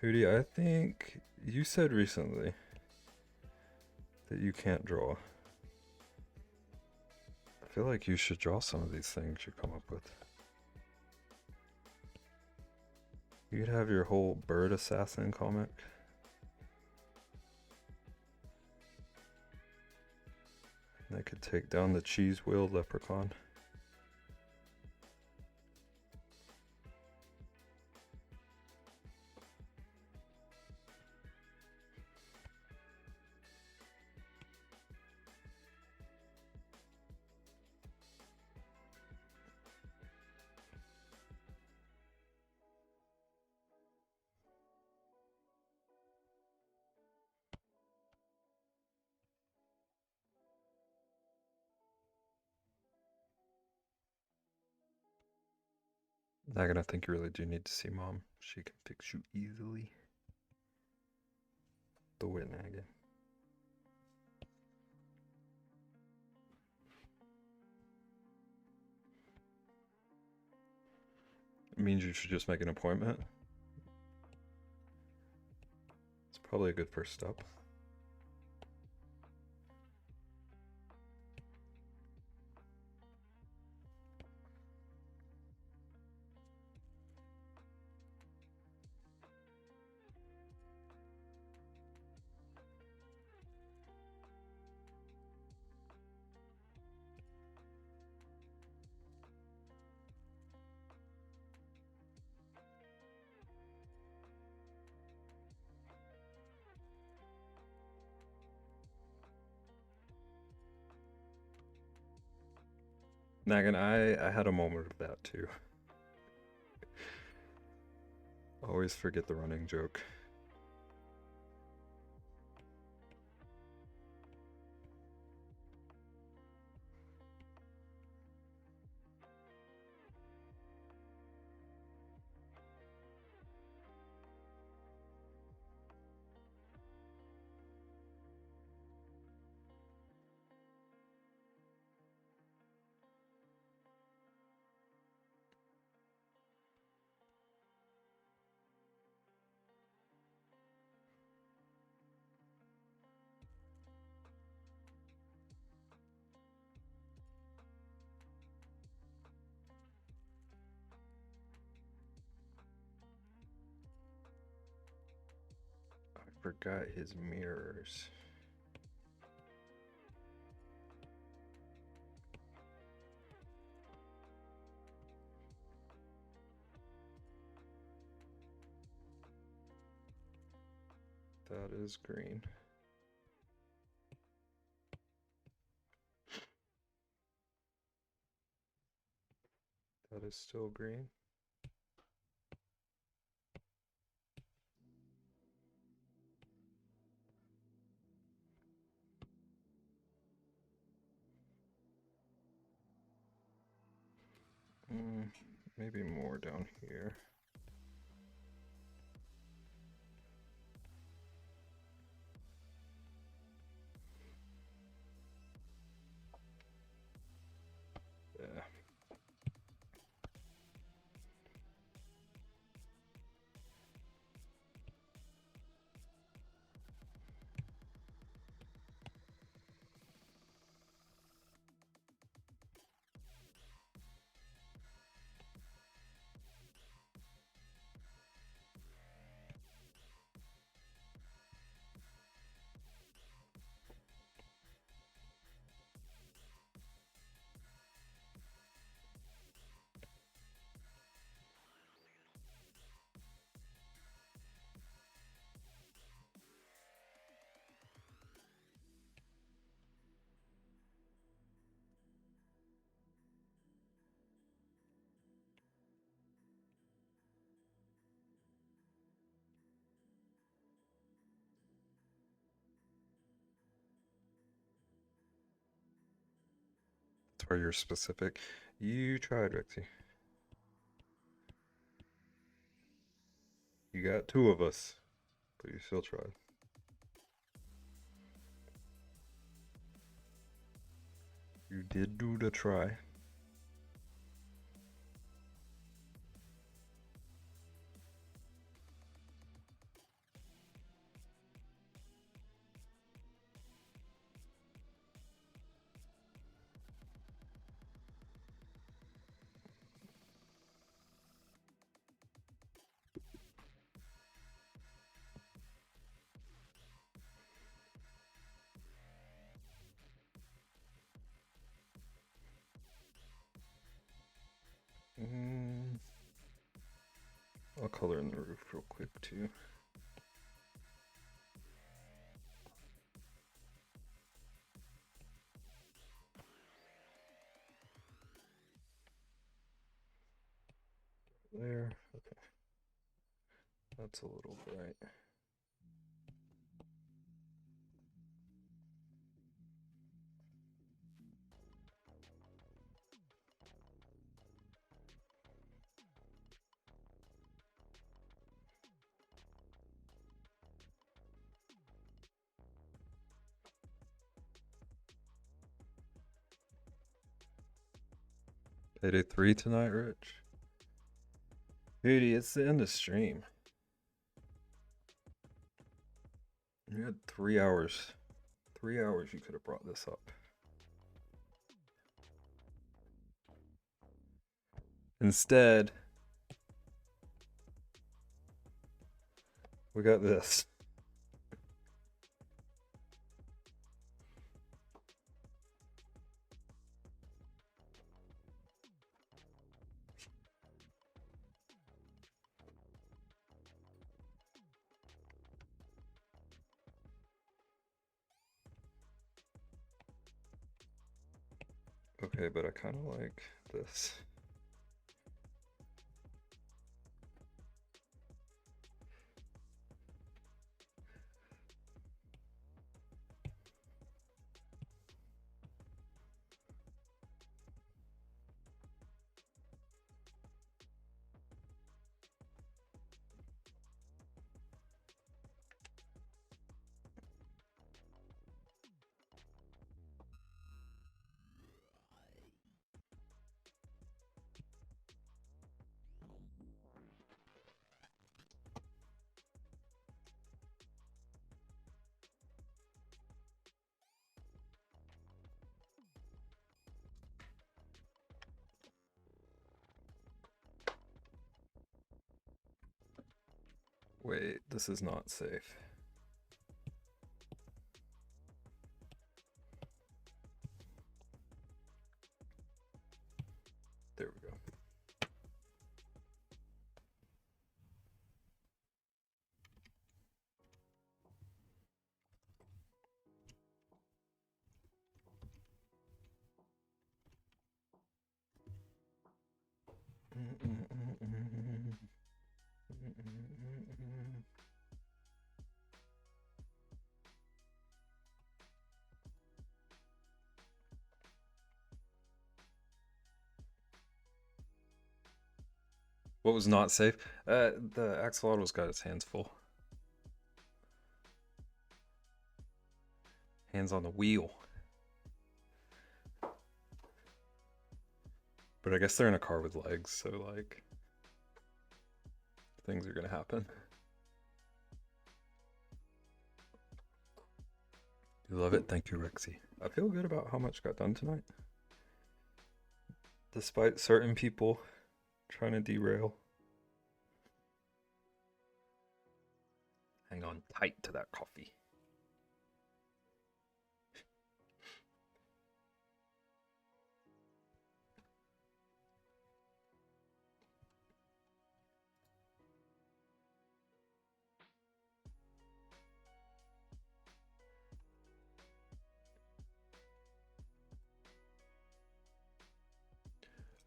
Hootie, I think you said recently that you can't draw. I feel like you should draw some of these things you come up with. You could have your whole bird assassin comic. And they could take down the cheese wheel leprechaun. Nagan, I think you really do need to see Mom. She can fix you easily. Do it, Nagan. It means you should just make an appointment. It's probably a good first step. Nagan, I had a moment of that too. Always forget the running joke. forgot his mirrors. That is green. That is still green. Maybe more down here. Yeah. That's where you're specific. You tried, Rexy. You got two of us, but you still tried. You did do the try. I'll color in the roof real quick too. There, okay. That's a little bright. Payday 3 tonight, Rich? Dude, it's the end of stream. You had 3 hours. 3 hours you could have brought this up. Instead, we got this. Okay, but I kind of like this. Wait, this is not safe. There we go. What was not safe? The axolotl's got its hands full. Hands on the wheel. But I guess they're in a car with legs, so like things are gonna happen. You love it? Thank you, Rexy. I feel good about how much got done tonight. Despite certain people trying to derail. Hang on tight to that coffee.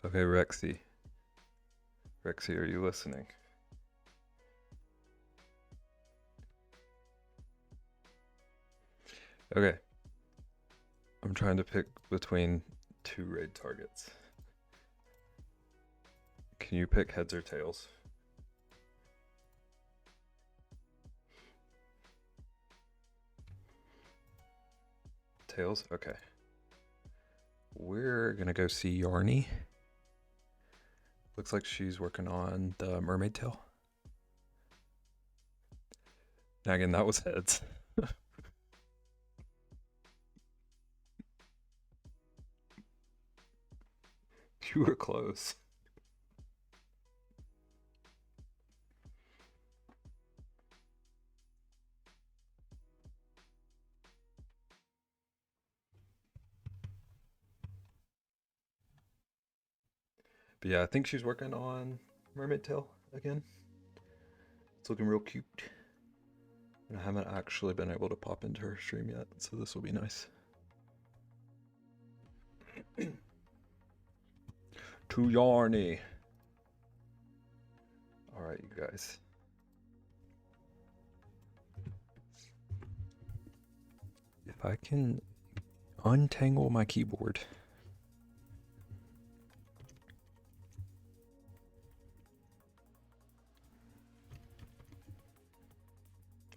Okay, Rexy. Rexy, are you listening? Okay. I'm trying to pick between two raid targets. Can you pick heads or tails? Tails? Okay. We're gonna go see Yarny. Looks like she's working on the mermaid tail. Now again, that was heads. You were close. But yeah, I think she's working on mermaid tail again. It's looking real cute. And I haven't actually been able to pop into her stream yet, so this will be nice. To Yarny. Alright, you guys. If I can untangle my keyboard.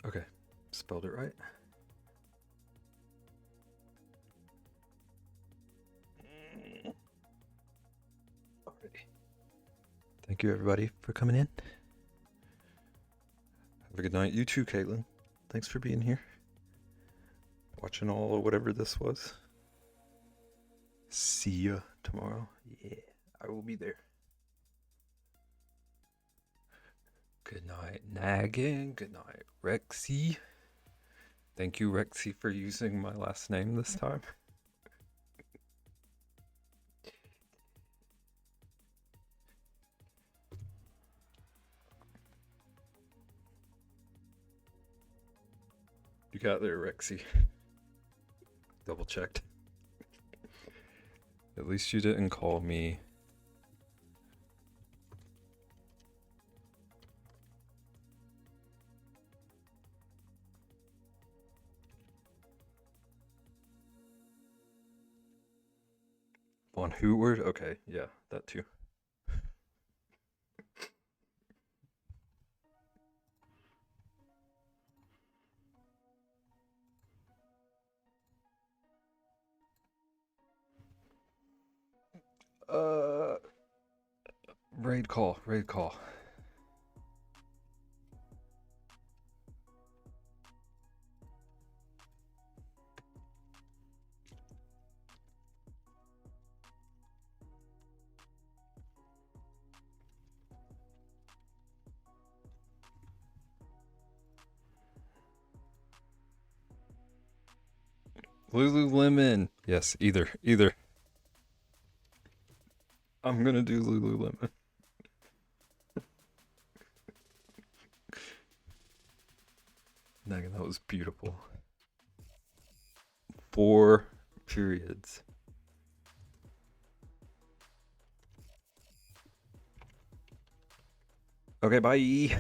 Okay, spelled it right. Alrighty. Thank you everybody for coming in. Have a good night. You too, Caitlin. Thanks for being here. Watching all of whatever this was. See ya tomorrow. Yeah, I will be there. Good night, Nagging. Good night, Rexy. Thank you, Rexy, for using my last name this time. You got there, Rexy. Double checked. At least you didn't call me. Von Hootward? Okay, yeah, that too. Raid call, raid call. Lululemon. Yes, either. I'm gonna do Lululemon. Dang, that was beautiful. 4 periods. Okay, bye.